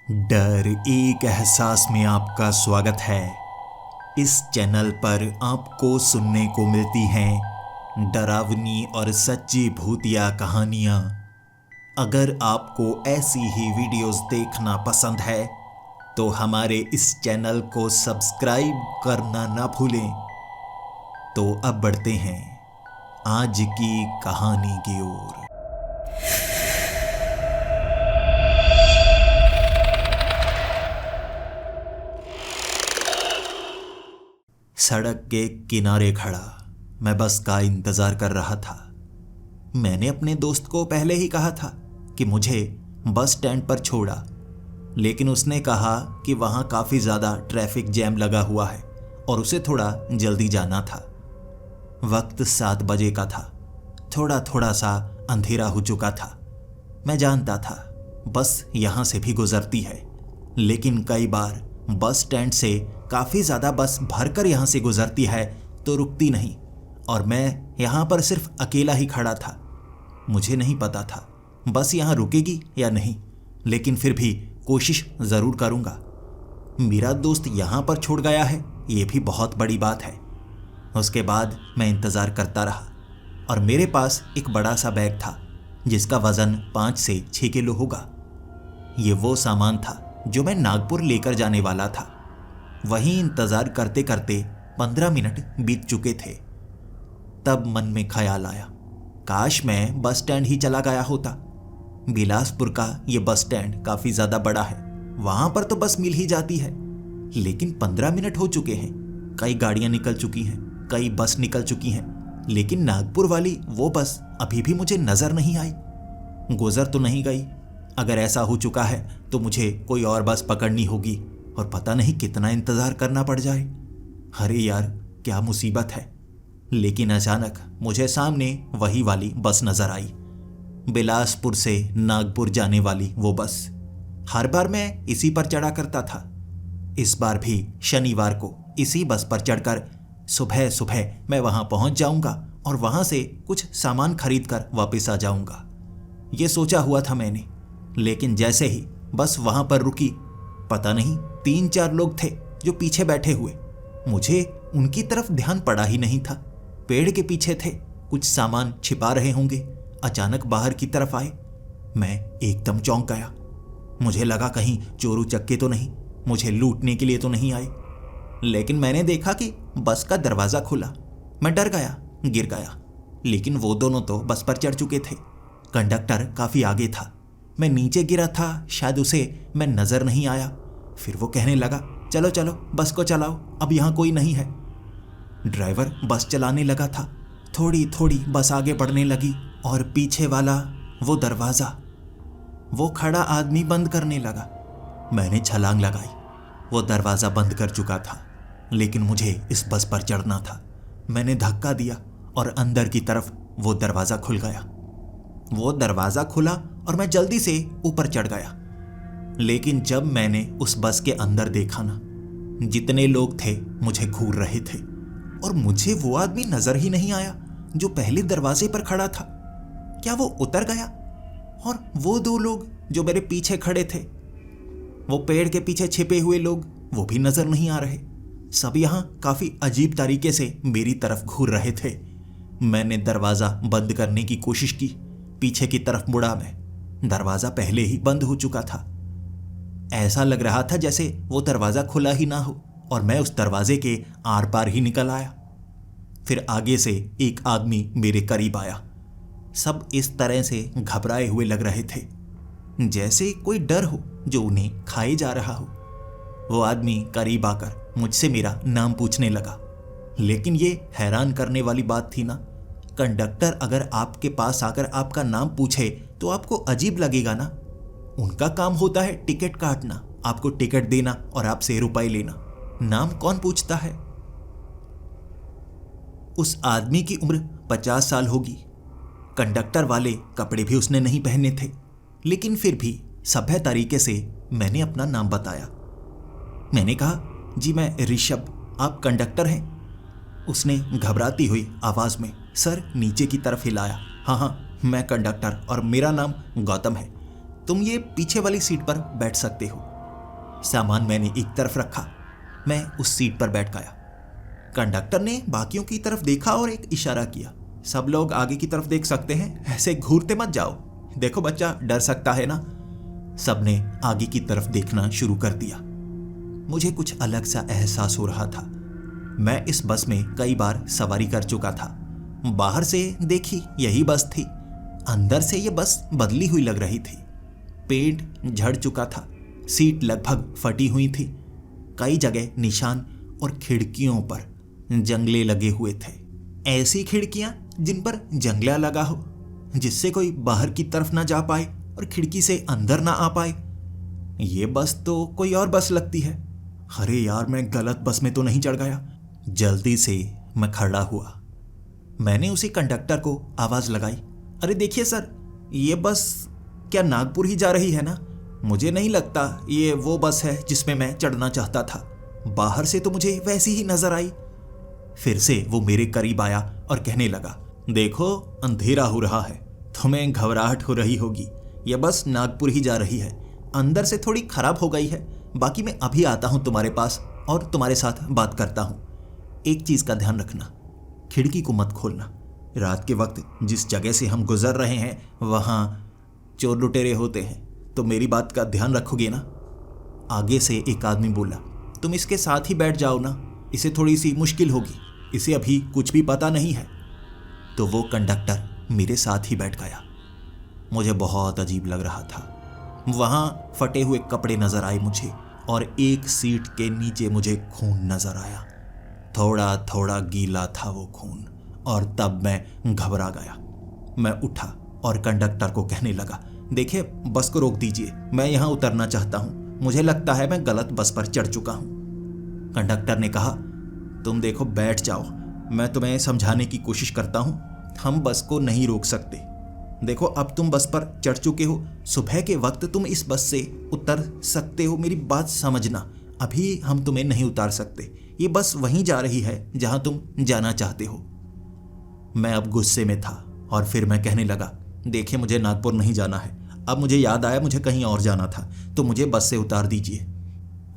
डर एक एहसास में आपका स्वागत है। इस चैनल पर आपको सुनने को मिलती हैं डरावनी और सच्ची भूतिया कहानियाँ। अगर आपको ऐसी ही वीडियोस देखना पसंद है तो हमारे इस चैनल को सब्सक्राइब करना ना भूलें। तो अब बढ़ते हैं आज की कहानी की ओर। सड़क के किनारे खड़ा मैं बस का इंतज़ार कर रहा था। मैंने अपने दोस्त को पहले ही कहा था कि मुझे बस स्टैंड पर छोड़ा, लेकिन उसने कहा कि वहाँ काफ़ी ज़्यादा ट्रैफिक जैम लगा हुआ है और उसे थोड़ा जल्दी जाना था। वक्त 7 बजे का था। थोड़ा थोड़ा सा अंधेरा हो चुका था। मैं जानता था बस यहाँ से भी गुजरती है, लेकिन कई बार बस स्टैंड से काफ़ी ज़्यादा बस भरकर यहाँ से गुजरती है तो रुकती नहीं, और मैं यहाँ पर सिर्फ अकेला ही खड़ा था। मुझे नहीं पता था बस यहाँ रुकेगी या नहीं, लेकिन फिर भी कोशिश ज़रूर करूँगा। मेरा दोस्त यहाँ पर छोड़ गया है, ये भी बहुत बड़ी बात है। उसके बाद मैं इंतज़ार करता रहा और मेरे पास एक बड़ा सा बैग था जिसका वज़न 5 से 6 किलो होगा। ये वो सामान था जो मैं नागपुर लेकर जाने वाला था। वहीं इंतज़ार करते करते 15 मिनट बीत चुके थे। तब मन में ख्याल आया, काश मैं बस स्टैंड ही चला गया होता। बिलासपुर का ये बस स्टैंड काफ़ी ज़्यादा बड़ा है, वहाँ पर तो बस मिल ही जाती है। लेकिन 15 मिनट हो चुके हैं, कई गाड़ियाँ निकल चुकी हैं, कई बस निकल चुकी हैं, लेकिन नागपुर वाली वो बस अभी भी मुझे नज़र नहीं आई। गुजर तो नहीं गई। अगर ऐसा हो चुका है तो मुझे कोई और बस पकड़नी होगी और पता नहीं कितना इंतज़ार करना पड़ जाए। अरे यार, क्या मुसीबत है। लेकिन अचानक मुझे सामने वही वाली बस नज़र आई, बिलासपुर से नागपुर जाने वाली वो बस। हर बार मैं इसी पर चढ़ा करता था। इस बार भी शनिवार को इसी बस पर चढ़कर सुबह सुबह मैं वहाँ पहुँच जाऊँगा और वहाँ से कुछ सामान खरीद कर वापस आ जाऊँगा। ये सोचा हुआ था मैंने, लेकिन जैसे ही बस वहाँ पर रुकी, पता नहीं 3-4 लोग थे जो पीछे बैठे हुए। मुझे उनकी तरफ ध्यान पड़ा ही नहीं था। पेड़ के पीछे थे, कुछ सामान छिपा रहे होंगे। अचानक बाहर की तरफ आए। मैं एकदम चौंक गया। मुझे लगा कहीं चोरू चक्के तो नहीं, मुझे लूटने के लिए तो नहीं आए। लेकिन मैंने देखा कि बस का दरवाज़ा खुला। मैं डर गया, गिर गया। लेकिन वो दोनों तो बस पर चढ़ चुके थे। कंडक्टर काफ़ी आगे था। मैं नीचे गिरा था, शायद उसे मैं नज़र नहीं आया। फिर वो कहने लगा, चलो चलो बस को चलाओ, अब यहाँ कोई नहीं है। ड्राइवर बस चलाने लगा था। थोड़ी थोड़ी बस आगे बढ़ने लगी और पीछे वाला वो दरवाज़ा, वो खड़ा आदमी बंद करने लगा। मैंने छलांग लगाई। वो दरवाज़ा बंद कर चुका था, लेकिन मुझे इस बस पर चढ़ना था। मैंने धक्का दिया और अंदर की तरफ वो दरवाज़ा खुल गया। वो दरवाज़ा खुला और मैं जल्दी से ऊपर चढ़ गया। लेकिन जब मैंने उस बस के अंदर देखा ना, जितने लोग थे मुझे घूर रहे थे और मुझे वो आदमी नज़र ही नहीं आया जो पहले दरवाजे पर खड़ा था। क्या वो उतर गया? और वो 2 लोग जो मेरे पीछे खड़े थे, वो पेड़ के पीछे छिपे हुए लोग, वो भी नज़र नहीं आ रहे। सब यहाँ काफ़ी अजीब तरीके से मेरी तरफ घूर रहे थे। मैंने दरवाज़ा बंद करने की कोशिश की। पीछे की तरफ मुड़ा मैं। दरवाज़ा पहले ही बंद हो चुका था। ऐसा लग रहा था जैसे वो दरवाज़ा खुला ही ना हो और मैं उस दरवाजे के आर पार ही निकल आया। फिर आगे से एक आदमी मेरे करीब आया। सब इस तरह से घबराए हुए लग रहे थे, जैसे कोई डर हो जो उन्हें खाए जा रहा हो। वो आदमी करीब आकर मुझसे मेरा नाम पूछने लगा। लेकिन ये हैरान करने वाली बात थी ना, कंडक्टर अगर आपके पास आकर आपका नाम पूछे तो आपको अजीब लगेगा ना। उनका काम होता है टिकट काटना, आपको टिकट देना और आपसे रुपए लेना। नाम कौन पूछता है? उस आदमी की उम्र 50 साल होगी। कंडक्टर वाले कपड़े भी उसने नहीं पहने थे, लेकिन फिर भी सभ्य तरीके से मैंने अपना नाम बताया। मैंने कहा, जी मैं ऋषभ, आप कंडक्टर हैं? उसने घबराती हुई आवाज़ में सर नीचे की तरफ हिलाया। हाँ, मैं कंडक्टर और मेरा नाम गौतम है। तुम ये पीछे वाली सीट पर बैठ सकते हो। सामान मैंने एक तरफ रखा। मैं उस सीट पर बैठ गया। कंडक्टर ने बाकियों की तरफ देखा और एक इशारा किया। सब लोग आगे की तरफ देख सकते हैं, ऐसे घूरते मत जाओ, देखो बच्चा डर सकता है ना। सबने आगे की तरफ देखना शुरू कर दिया। मुझे कुछ अलग सा एहसास हो रहा था। मैं इस बस में कई बार सवारी कर चुका था। बाहर से देखी यही बस थी, अंदर से ये बस बदली हुई लग रही थी। पेंट झड़ चुका था, सीट लगभग फटी हुई थी, कई जगह निशान और खिड़कियों पर जंगले लगे हुए थे। ऐसी खिड़कियां जिन पर जंगला लगा हो, जिससे कोई बाहर की तरफ ना जा पाए और खिड़की से अंदर ना आ पाए। ये बस तो कोई और बस लगती है। अरे यार, मैं गलत बस में तो नहीं चढ़ गया। जल्दी से मैं खड़ा हुआ। मैंने उसी कंडक्टर को आवाज लगाई, अरे देखिए सर, ये बस क्या नागपुर ही जा रही है ना? मुझे नहीं लगता ये वो बस है जिसमें मैं चढ़ना चाहता था। बाहर से तो मुझे वैसी ही नजर आई। फिर से वो मेरे करीब आया और कहने लगा, देखो अंधेरा हो रहा है, तुम्हें घबराहट हो रही होगी, यह बस नागपुर ही जा रही है, अंदर से थोड़ी खराब हो गई है। बाकी मैं अभी आता हूं तुम्हारे पास और तुम्हारे साथ बात करता हूं। एक चीज का ध्यान रखना, खिड़की को मत खोलना। रात के वक्त जिस जगह से हम गुजर रहे हैं वहां चोर लुटेरे होते हैं, तो मेरी बात का ध्यान रखोगे ना? आगे से एक आदमी बोला, तुम इसके साथ ही बैठ जाओ ना, इसे थोड़ी सी मुश्किल होगी, इसे अभी कुछ भी पता नहीं है। तो वो कंडक्टर मेरे साथ ही बैठ गया। मुझे बहुत अजीब लग रहा था। वहां फटे हुए कपड़े नजर आए मुझे और एक सीट के नीचे मुझे खून नजर आया। थोड़ा थोड़ा गीला था वो खून और तब मैं घबरा गया। मैं उठा और कंडक्टर को कहने लगा, देखिए बस को रोक दीजिए, मैं यहाँ उतरना चाहता हूँ, मुझे लगता है मैं गलत बस पर चढ़ चुका हूँ। कंडक्टर ने कहा, तुम देखो बैठ जाओ, मैं तुम्हें समझाने की कोशिश करता हूँ, हम बस को नहीं रोक सकते। देखो अब तुम बस पर चढ़ चुके हो, सुबह के वक्त तुम इस बस से उतर सकते हो, मेरी बात समझना, अभी हम तुम्हें नहीं उतार सकते, ये बस वहीं जा रही है जहां तुम जाना चाहते हो। मैं अब गुस्से में था और फिर मैं कहने लगा, देखिए मुझे नागपुर नहीं जाना है, अब मुझे याद आया मुझे कहीं और जाना था, तो मुझे बस से उतार दीजिए।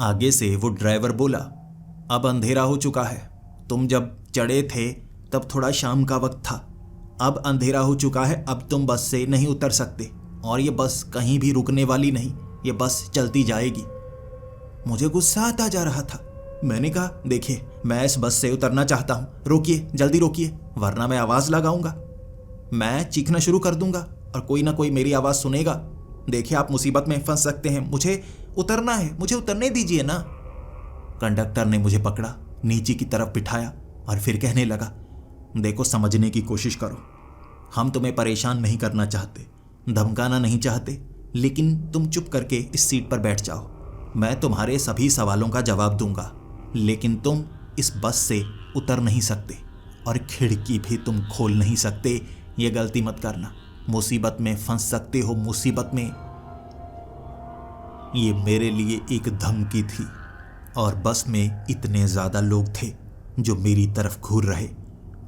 आगे से वो ड्राइवर बोला, अब अंधेरा हो चुका है, तुम जब चढ़े थे तब थोड़ा शाम का वक्त था, अब अंधेरा हो चुका है, अब तुम बस से नहीं उतर सकते और ये बस कहीं भी रुकने वाली नहीं, ये बस चलती जाएगी। मुझे गुस्सा आता जा रहा था। मैंने कहा, देखिए मैं इस बस से उतरना चाहता हूँ, रोकिए, जल्दी रोकिए, वरना मैं आवाज लगाऊंगा, मैं चीखना शुरू कर दूंगा और कोई ना कोई मेरी आवाज सुनेगा। देखिए आप मुसीबत में फंस सकते हैं, मुझे उतरना है, मुझे उतरने दीजिए ना। कंडक्टर ने मुझे पकड़ा, नीचे की तरफ बिठाया और फिर कहने लगा, देखो समझने की कोशिश करो, हम तुम्हें परेशान नहीं करना चाहते, धमकाना नहीं चाहते, लेकिन तुम चुप करके इस सीट पर बैठ जाओ, मैं तुम्हारे सभी सवालों का जवाब दूंगा, लेकिन तुम इस बस से उतर नहीं सकते और खिड़की भी तुम खोल नहीं सकते, ये गलती मत करना, मुसीबत में फंस सकते हो, मुसीबत में। ये मेरे लिए एक धमकी थी और बस में इतने ज़्यादा लोग थे जो मेरी तरफ घूर रहे।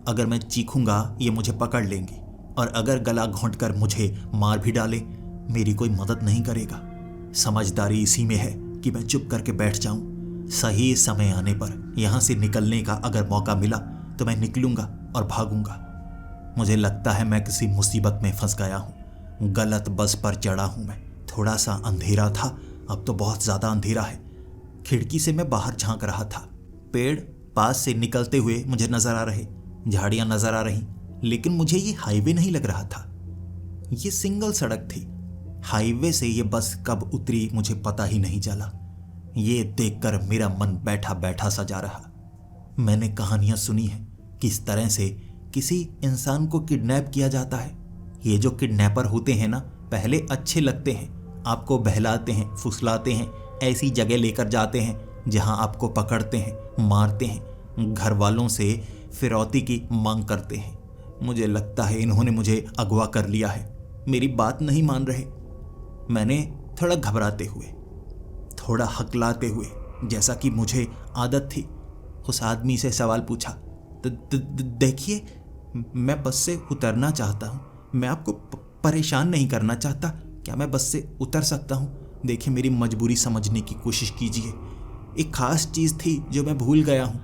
अगर मैं चीखूंगा ये मुझे पकड़ लेंगे और अगर गला घोंट कर मुझे मार भी डाले मेरी कोई मदद नहीं करेगा। समझदारी इसी में है कि मैं चुप करके बैठ जाऊं। सही समय आने पर यहाँ से निकलने का अगर मौका मिला तो मैं निकलूंगा और भागूंगा। मुझे लगता है मैं किसी मुसीबत में फंस गया हूँ, गलत बस पर चढ़ा हूँ मैं। थोड़ा सा अंधेरा था, अब तो बहुत ज़्यादा अंधेरा है। खिड़की से मैं बाहर झांक रहा था, पेड़ पास से निकलते हुए मुझे नजर आ रहे, झाड़ियाँ नजर आ रही, लेकिन मुझे ये हाईवे नहीं लग रहा था, ये सिंगल सड़क थी। हाईवे से ये बस कब उतरी मुझे पता ही नहीं चला। ये देखकर मेरा मन बैठा बैठा सा जा रहा। मैंने कहानियां सुनी हैं किस तरह से किसी इंसान को किडनैप किया जाता है। ये जो किडनैपर होते हैं ना, पहले अच्छे लगते हैं, आपको बहलाते हैं, फुसलाते हैं, ऐसी जगह लेकर जाते हैं जहां आपको पकड़ते हैं, मारते हैं, घर वालों से फिरौती की मांग करते हैं। मुझे लगता है इन्होंने मुझे अगवा कर लिया है, मेरी बात नहीं मान रहे। मैंने थोड़ा घबराते हुए, थोड़ा हकलाते हुए, जैसा कि मुझे आदत थी, उस आदमी से सवाल पूछा, देखिए मैं बस से उतरना चाहता हूँ, मैं आपको परेशान नहीं करना चाहता, क्या मैं बस से उतर सकता हूँ? देखिए, मेरी मजबूरी समझने की कोशिश कीजिए। एक खास चीज़ थी जो मैं भूल गया हूँ,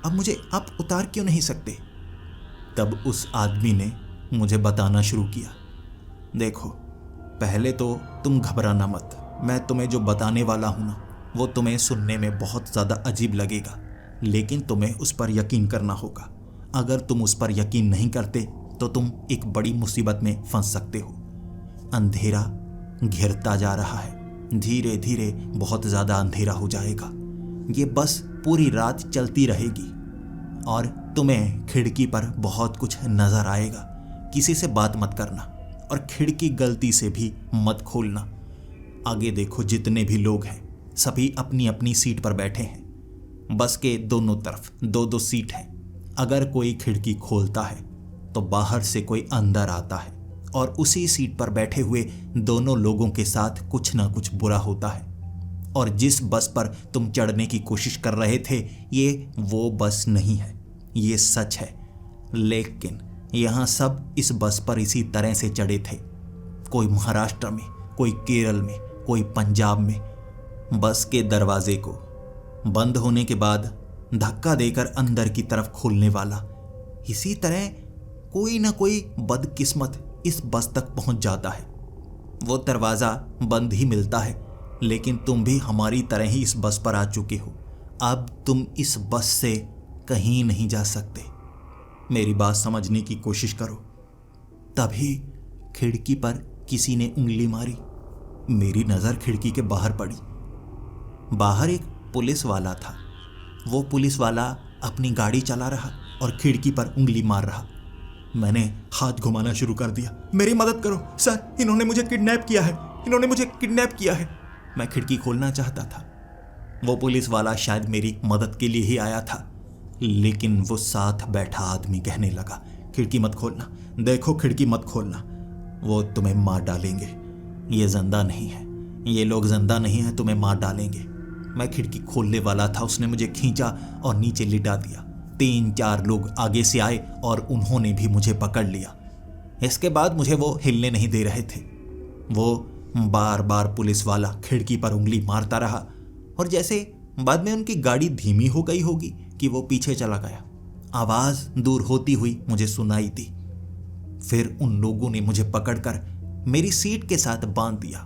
अब मुझे आप उतार क्यों नहीं सकते? तब उस आदमी ने मुझे बताना शुरू किया, देखो, पहले तो तुम घबराना मत। मैं तुम्हें जो बताने वाला हूँ ना, वो तुम्हें सुनने में बहुत ज़्यादा अजीब लगेगा, लेकिन तुम्हें उस पर यकीन करना होगा। अगर तुम उस पर यकीन नहीं करते तो तुम एक बड़ी मुसीबत में फंस सकते हो। अंधेरा घिरता जा रहा है, धीरे धीरे बहुत ज़्यादा अंधेरा हो जाएगा। ये बस पूरी रात चलती रहेगी और तुम्हें खिड़की पर बहुत कुछ नज़र आएगा। किसी से बात मत करना और खिड़की गलती से भी मत खोलना। आगे देखो, जितने भी लोग हैं सभी अपनी अपनी सीट पर बैठे हैं। बस के दोनों तरफ दो दो सीट है। अगर कोई खिड़की खोलता है तो बाहर से कोई अंदर आता है और उसी सीट पर बैठे हुए दोनों लोगों के साथ कुछ ना कुछ बुरा होता है। और जिस बस पर तुम चढ़ने की कोशिश कर रहे थे, ये वो बस नहीं है, ये सच है। लेकिन यहाँ सब इस बस पर इसी तरह से चढ़े थे। कोई महाराष्ट्र में, कोई केरल में, कोई पंजाब में। बस के दरवाजे को बंद होने के बाद धक्का देकर अंदर की तरफ खोलने वाला, इसी तरह कोई ना कोई बदकिस्मत इस बस तक पहुंच जाता है। वो दरवाज़ा बंद ही मिलता है, लेकिन तुम भी हमारी तरह ही इस बस पर आ चुके हो। अब तुम इस बस से कहीं नहीं जा सकते। मेरी बात समझने की कोशिश करो। तभी खिड़की पर किसी ने उंगली मारी। मेरी नज़र खिड़की के बाहर पड़ी। बाहर एक पुलिस वाला था। वो पुलिस वाला अपनी गाड़ी चला रहा और खिड़की पर उंगली मार रहा। मैंने हाथ घुमाना शुरू कर दिया। मेरी मदद करो सर, इन्होंने मुझे किडनैप किया है, इन्होंने मुझे किडनैप किया है। मैं खिड़की खोलना चाहता था। वो पुलिस वाला शायद मेरी मदद के लिए ही आया था, लेकिन वो साथ बैठा आदमी कहने लगा, खिड़की मत खोलना, देखो खिड़की मत खोलना, वो तुम्हें मार डालेंगे। ये जिंदा नहीं है, ये लोग जिंदा नहीं है, तुम्हें मार डालेंगे। मैं खिड़की खोलने वाला था, उसने मुझे खींचा और नीचे लिटा दिया। 3-4 लोग आगे से आए और उन्होंने भी मुझे पकड़ लिया। इसके बाद मुझे वो हिलने नहीं दे रहे थे। वो बार बार पुलिस वाला खिड़की पर उंगली मारता रहा और जैसे बाद में उनकी गाड़ी धीमी हो गई होगी कि वो पीछे चला गया। आवाज़ दूर होती हुई मुझे सुनाई दी। फिर उन लोगों ने मुझे पकड़कर मेरी सीट के साथ बांध दिया।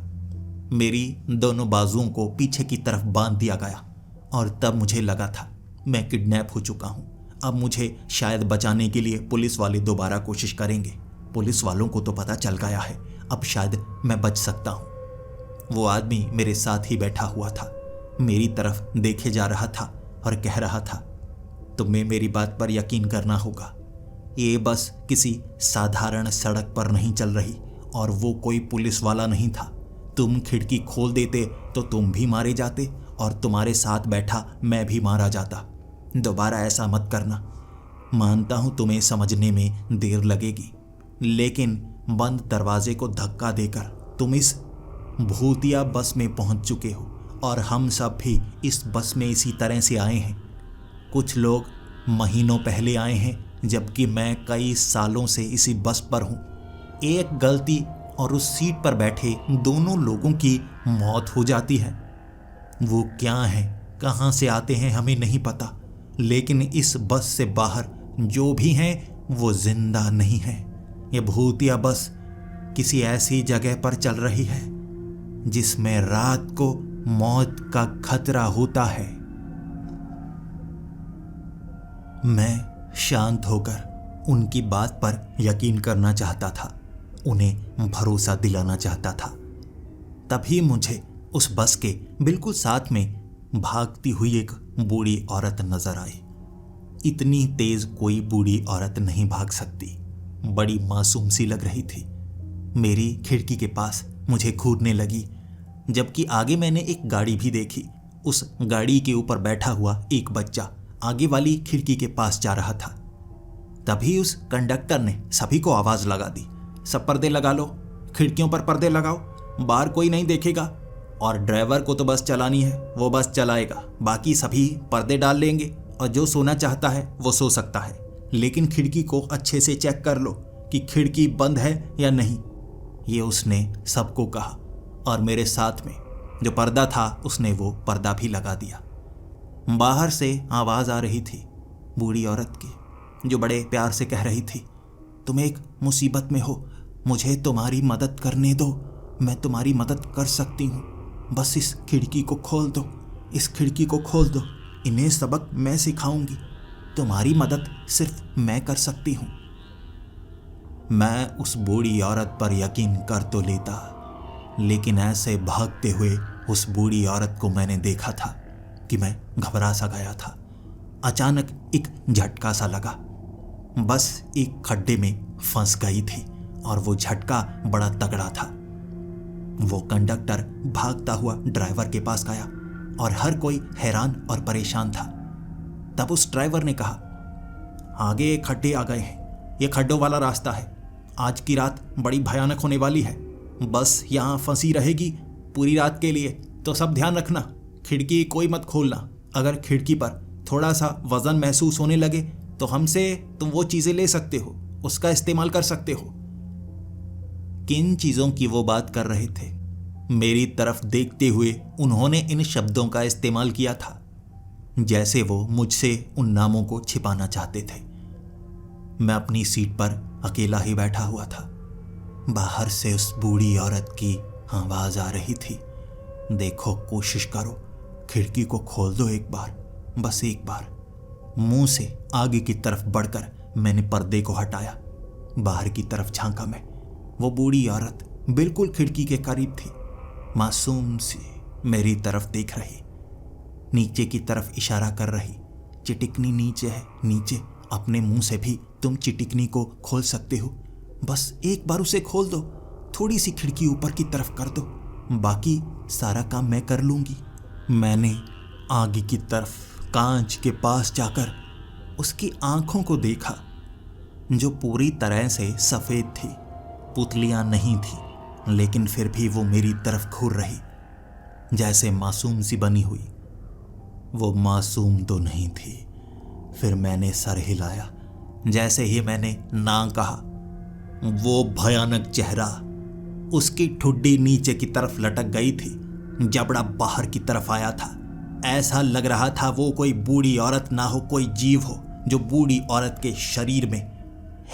मेरी दोनों बाजुओं को पीछे की तरफ बांध दिया गया और तब मुझे लगा था मैं किडनैप हो चुका हूँ। अब मुझे शायद बचाने के लिए पुलिस वाले दोबारा कोशिश करेंगे। पुलिस वालों को तो पता चल गया है, अब शायद मैं बच सकता हूँ। वो आदमी मेरे साथ ही बैठा हुआ था, मेरी तरफ देखे जा रहा था और कह रहा था, तुम्हें मेरी बात पर यकीन करना होगा। ये बस किसी साधारण सड़क पर नहीं चल रही और वो कोई पुलिस वाला नहीं था। तुम खिड़की खोल देते तो तुम भी मारे जाते और तुम्हारे साथ बैठा मैं भी मारा जाता। दोबारा ऐसा मत करना। मानता हूँ तुम्हें समझने में देर लगेगी, लेकिन बंद दरवाजे को धक्का देकर तुम इस भूतिया बस में पहुँच चुके हो और हम सब भी इस बस में इसी तरह से आए हैं। कुछ लोग महीनों पहले आए हैं, जबकि मैं कई सालों से इसी बस पर हूँ। एक गलती और उस सीट पर बैठे दोनों लोगों की मौत हो जाती है। वो क्या हैं, कहाँ से आते हैं हमें नहीं पता, लेकिन इस बस से बाहर जो भी हैं वो जिंदा नहीं है। ये भूतिया बस किसी ऐसी जगह पर चल रही है जिसमें रात को मौत का खतरा होता है। मैं शांत होकर उनकी बात पर यकीन करना चाहता था, उन्हें भरोसा दिलाना चाहता था। तभी मुझे उस बस के बिल्कुल साथ में भागती हुई एक बूढ़ी औरत नजर आई। इतनी तेज कोई बूढ़ी औरत नहीं भाग सकती, बड़ी मासूम सी लग रही थी। मेरी खिड़की के पास मुझे घूरने लगी, जबकि आगे मैंने एक गाड़ी भी देखी। उस गाड़ी के ऊपर बैठा हुआ एक बच्चा आगे वाली खिड़की के पास जा रहा था। तभी उस कंडक्टर ने सभी को आवाज़ लगा दी, सब पर्दे लगा लो, खिड़कियों पर पर्दे लगाओ, बाहर कोई नहीं देखेगा। और ड्राइवर को तो बस चलानी है, वो बस चलाएगा, बाकी सभी पर्दे डाल लेंगे और जो सोना चाहता है वो सो सकता है, लेकिन खिड़की को अच्छे से चेक कर लो कि खिड़की बंद है या नहीं। ये उसने सबको कहा और मेरे साथ में जो पर्दा था उसने वो पर्दा भी लगा दिया। बाहर से आवाज़ आ रही थी बूढ़ी औरत की, जो बड़े प्यार से कह रही थी, तुम एक मुसीबत में हो, मुझे तुम्हारी मदद करने दो, मैं तुम्हारी मदद कर सकती हूँ, बस इस खिड़की को खोल दो, इस खिड़की को खोल दो, इन्हें सबक मैं सिखाऊंगी, तुम्हारी मदद सिर्फ मैं कर सकती हूँ। मैं उस बूढ़ी औरत पर यकीन कर तो लेता, लेकिन ऐसे भागते हुए उस बूढ़ी औरत को मैंने देखा था कि मैं घबरा सा गया था। अचानक एक झटका सा लगा, बस एक खड्डे में फंस गई थी और वो झटका बड़ा तगड़ा था। वो कंडक्टर भागता हुआ ड्राइवर के पास गया और हर कोई हैरान और परेशान था। तब उस ड्राइवर ने कहा, आगे खड्डे आ गए हैं, ये खड्डों वाला रास्ता है, आज की रात बड़ी भयानक होने वाली है, बस यहाँ फंसी रहेगी पूरी रात के लिए, तो सब ध्यान रखना, खिड़की कोई मत खोलना, अगर खिड़की पर थोड़ा सा वजन महसूस होने लगे तो हमसे तुम वो चीज़ें ले सकते हो, उसका इस्तेमाल कर सकते हो। किन चीज़ों की वो बात कर रहे थे? मेरी तरफ देखते हुए उन्होंने इन शब्दों का इस्तेमाल किया था जैसे वो मुझसे उन नामों को छिपाना चाहते थे। मैं अपनी सीट पर अकेला ही बैठा हुआ था। बाहर से उस बूढ़ी औरत की आवाज़ आ रही थी, देखो, कोशिश करो, खिड़की को खोल दो एक बार, बस एक बार। मुंह से आगे की तरफ बढ़कर मैंने पर्दे को हटाया, बाहर की तरफ झांका मैं। वो बूढ़ी औरत बिल्कुल खिड़की के करीब थी, मासूम सी मेरी तरफ देख रही, नीचे की तरफ इशारा कर रही, चिटिकनी नीचे है, नीचे, अपने मुंह से भी तुम चिटिकनी को खोल सकते हो, बस एक बार उसे खोल दो, थोड़ी सी खिड़की ऊपर की तरफ कर दो, बाकी सारा काम मैं कर लूंगी। मैंने आगे की तरफ कांच के पास जाकर उसकी आंखों को देखा, जो पूरी तरह से सफ़ेद थी, पुतलियां नहीं थी, लेकिन फिर भी वो मेरी तरफ घूर रही, जैसे मासूम सी बनी हुई। वो मासूम तो नहीं थी। फिर मैंने सर हिलाया, जैसे ही मैंने ना कहा, वो भयानक चेहरा, उसकी ठुड्डी नीचे की तरफ लटक गई थी, जबड़ा बाहर की तरफ आया था। ऐसा लग रहा था वो कोई बूढ़ी औरत ना हो, कोई जीव हो जो बूढ़ी औरत के शरीर में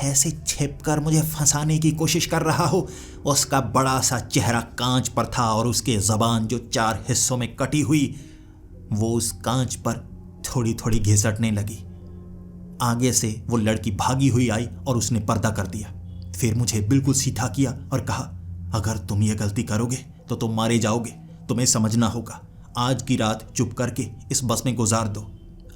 ऐसे छिपकर मुझे फंसाने की कोशिश कर रहा हो। उसका बड़ा सा चेहरा कांच पर था और उसकी ज़बान जो 4 हिस्सों में कटी हुई, वो उस कांच पर थोड़ी थोड़ी घिसटने लगी। आगे से वो लड़की भागी हुई आई और उसने पर्दा कर दिया। फिर मुझे बिल्कुल सीधा किया और कहा, अगर तुम ये गलती करोगे तो तुम मारे जाओगे, तुम्हें समझना होगा, आज की रात चुप करके इस बस में गुजार दो,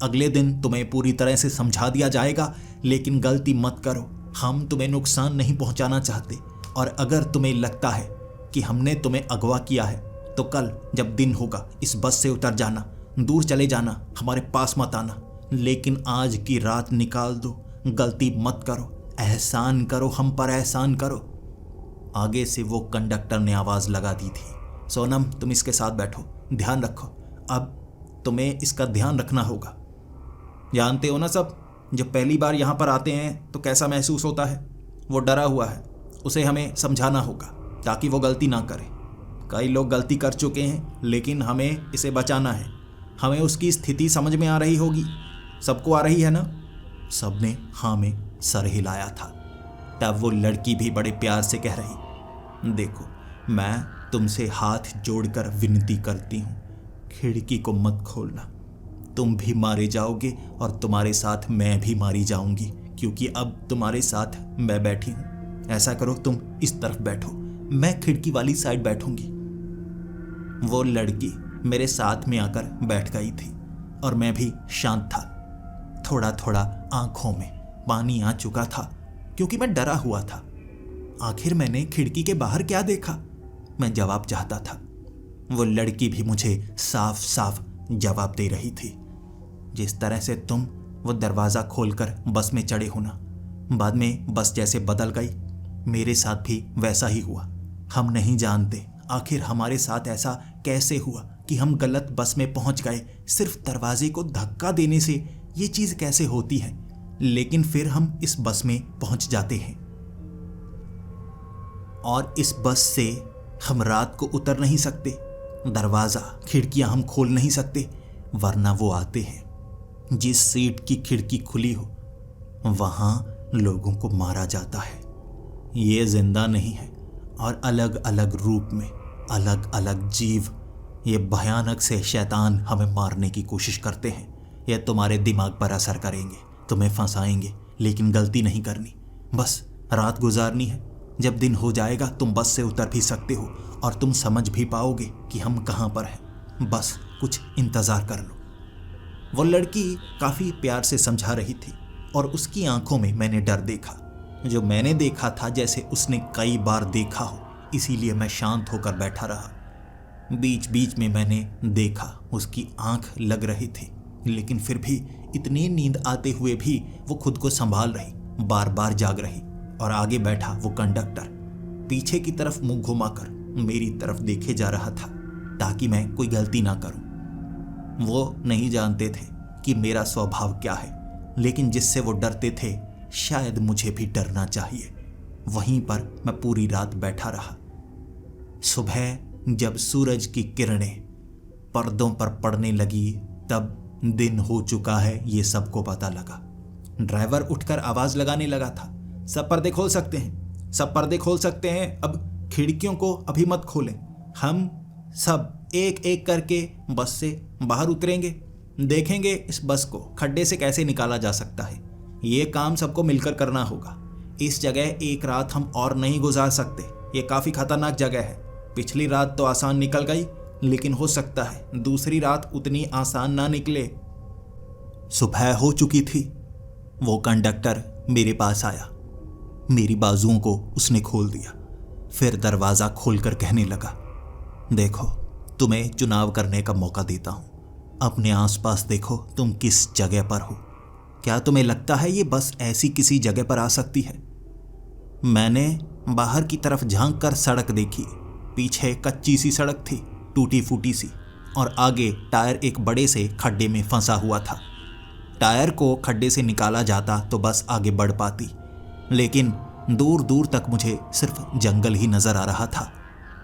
अगले दिन तुम्हें पूरी तरह से समझा दिया जाएगा, लेकिन गलती मत करो, हम तुम्हें नुकसान नहीं पहुंचाना चाहते, और अगर तुम्हें लगता है कि हमने तुम्हें अगवा किया है तो कल जब दिन होगा इस बस से उतर जाना, दूर चले जाना, हमारे पास मत आना, लेकिन आज की रात निकाल दो, गलती मत करो, एहसान करो, हम पर एहसान करो। आगे से वो कंडक्टर ने आवाज़ लगा दी थी, सोनम, तुम इसके साथ बैठो, ध्यान रखो, अब तुम्हें इसका ध्यान रखना होगा। जानते हो ना सब, जब पहली बार यहाँ पर आते हैं तो कैसा महसूस होता है, वो डरा हुआ है, उसे हमें समझाना होगा ताकि वो गलती ना करे। कई लोग गलती कर चुके हैं, लेकिन हमें इसे बचाना है, हमें उसकी स्थिति समझ में आ रही होगी, सबको आ रही है ना? सबने हाँ में सर हिलाया था। तब वो लड़की भी बड़े प्यार से कह रही, देखो, मैं तुमसे हाथ जोड़कर विनती करती हूँ, खिड़की को मत खोलना, तुम भी मारे जाओगे और तुम्हारे साथ मैं भी मारी जाऊंगी, क्योंकि अब तुम्हारे साथ मैं बैठी हूँ। ऐसा करो, तुम इस तरफ बैठो, मैं खिड़की वाली साइड बैठूंगी। वो लड़की मेरे साथ में आकर बैठ गई थी और मैं भी शांत था। थोड़ा थोड़ा आंखों में पानी आ चुका था क्योंकि मैं डरा हुआ था। आखिर मैंने खिड़की के बाहर क्या देखा? मैं जवाब चाहता था। वो लड़की भी मुझे साफ साफ जवाब दे रही थी। जिस तरह से तुम वो दरवाज़ा खोलकर बस में चढ़े हो ना, बाद में बस जैसे बदल गई, मेरे साथ भी वैसा ही हुआ। हम नहीं जानते आखिर हमारे साथ ऐसा कैसे हुआ कि हम गलत बस में पहुंच गए। सिर्फ दरवाजे को धक्का देने से ये चीज़ कैसे होती है, लेकिन फिर हम इस बस में पहुंच जाते हैं और इस बस से हम रात को उतर नहीं सकते दरवाज़ा खिड़कियां हम खोल नहीं सकते, वरना वो आते हैं। जिस सीट की खिड़की खुली हो वहां लोगों को मारा जाता है। ये जिंदा नहीं है और अलग अलग रूप में अलग अलग जीव, ये भयानक से शैतान हमें मारने की कोशिश करते हैं। ये तुम्हारे दिमाग पर असर करेंगे, तुम्हें फंसाएंगे, लेकिन गलती नहीं करनी, बस रात गुजारनी है। जब दिन हो जाएगा तुम बस से उतर भी सकते हो और तुम समझ भी पाओगे कि हम कहाँ पर हैं। बस कुछ इंतज़ार कर लो। वो लड़की काफ़ी प्यार से समझा रही थी और उसकी आंखों में मैंने डर देखा, जो मैंने देखा था जैसे उसने कई बार देखा हो, इसीलिए मैं शांत होकर बैठा रहा। बीच बीच में मैंने देखा उसकी आंख लग रही थी, लेकिन फिर भी इतनी नींद आते हुए भी वो खुद को संभाल रही, बार बार जाग रही। और आगे बैठा वो कंडक्टर पीछे की तरफ मुंह घुमाकर मेरी तरफ देखे जा रहा था, ताकि मैं कोई गलती ना करूं। वो नहीं जानते थे कि मेरा स्वभाव क्या है, लेकिन जिससे वो डरते थे शायद मुझे भी डरना चाहिए। वहीं पर मैं पूरी रात बैठा रहा। सुबह जब सूरज की किरणें पर्दों पर पड़ने लगी तब दिन हो चुका है ये सबको पता लगा। ड्राइवर उठकर आवाज लगाने लगा था, सब पर्दे खोल सकते हैं, सब पर्दे खोल सकते हैं, अब खिड़कियों को अभी मत खोलें। हम सब एक एक करके बस से बाहर उतरेंगे, देखेंगे इस बस को खड्डे से कैसे निकाला जा सकता है। ये काम सबको मिलकर करना होगा। इस जगह एक रात हम और नहीं गुजार सकते, ये काफ़ी खतरनाक जगह है। पिछली रात तो आसान निकल गई, लेकिन हो सकता है दूसरी रात उतनी आसान ना निकले। सुबह हो चुकी थी। वो कंडक्टर मेरे पास आया, मेरी बाजुओं को उसने खोल दिया, फिर दरवाज़ा खोलकर कहने लगा, देखो तुम्हें चुनाव करने का मौका देता हूँ, अपने आसपास देखो तुम किस जगह पर हो। क्या तुम्हें लगता है ये बस ऐसी किसी जगह पर आ सकती है? मैंने बाहर की तरफ झांक कर सड़क देखी। पीछे कच्ची सी सड़क थी, टूटी फूटी सी, और आगे टायर एक बड़े से खड्डे में फंसा हुआ था। टायर को खड्डे से निकाला जाता तो बस आगे बढ़ पाती, लेकिन दूर दूर तक मुझे सिर्फ जंगल ही नज़र आ रहा था।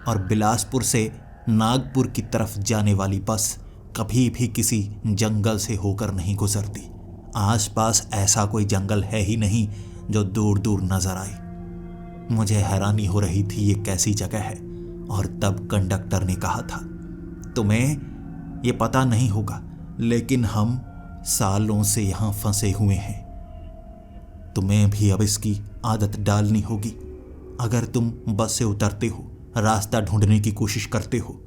और बिलासपुर से नागपुर की तरफ जाने वाली बस कभी भी किसी जंगल से होकर नहीं गुजरती। आसपास ऐसा कोई जंगल है ही नहीं जो दूर दूर नजर आए। मुझे हैरानी हो रही थी ये कैसी जगह है। और तब कंडक्टर ने कहा था, तुम्हें ये पता नहीं होगा, लेकिन हम सालों से यहाँ फंसे हुए हैं। तुम्हें भी अब इसकी आदत डालनी होगी। अगर तुम बस से उतरते हो, रास्ता ढूंढने की कोशिश करते हो,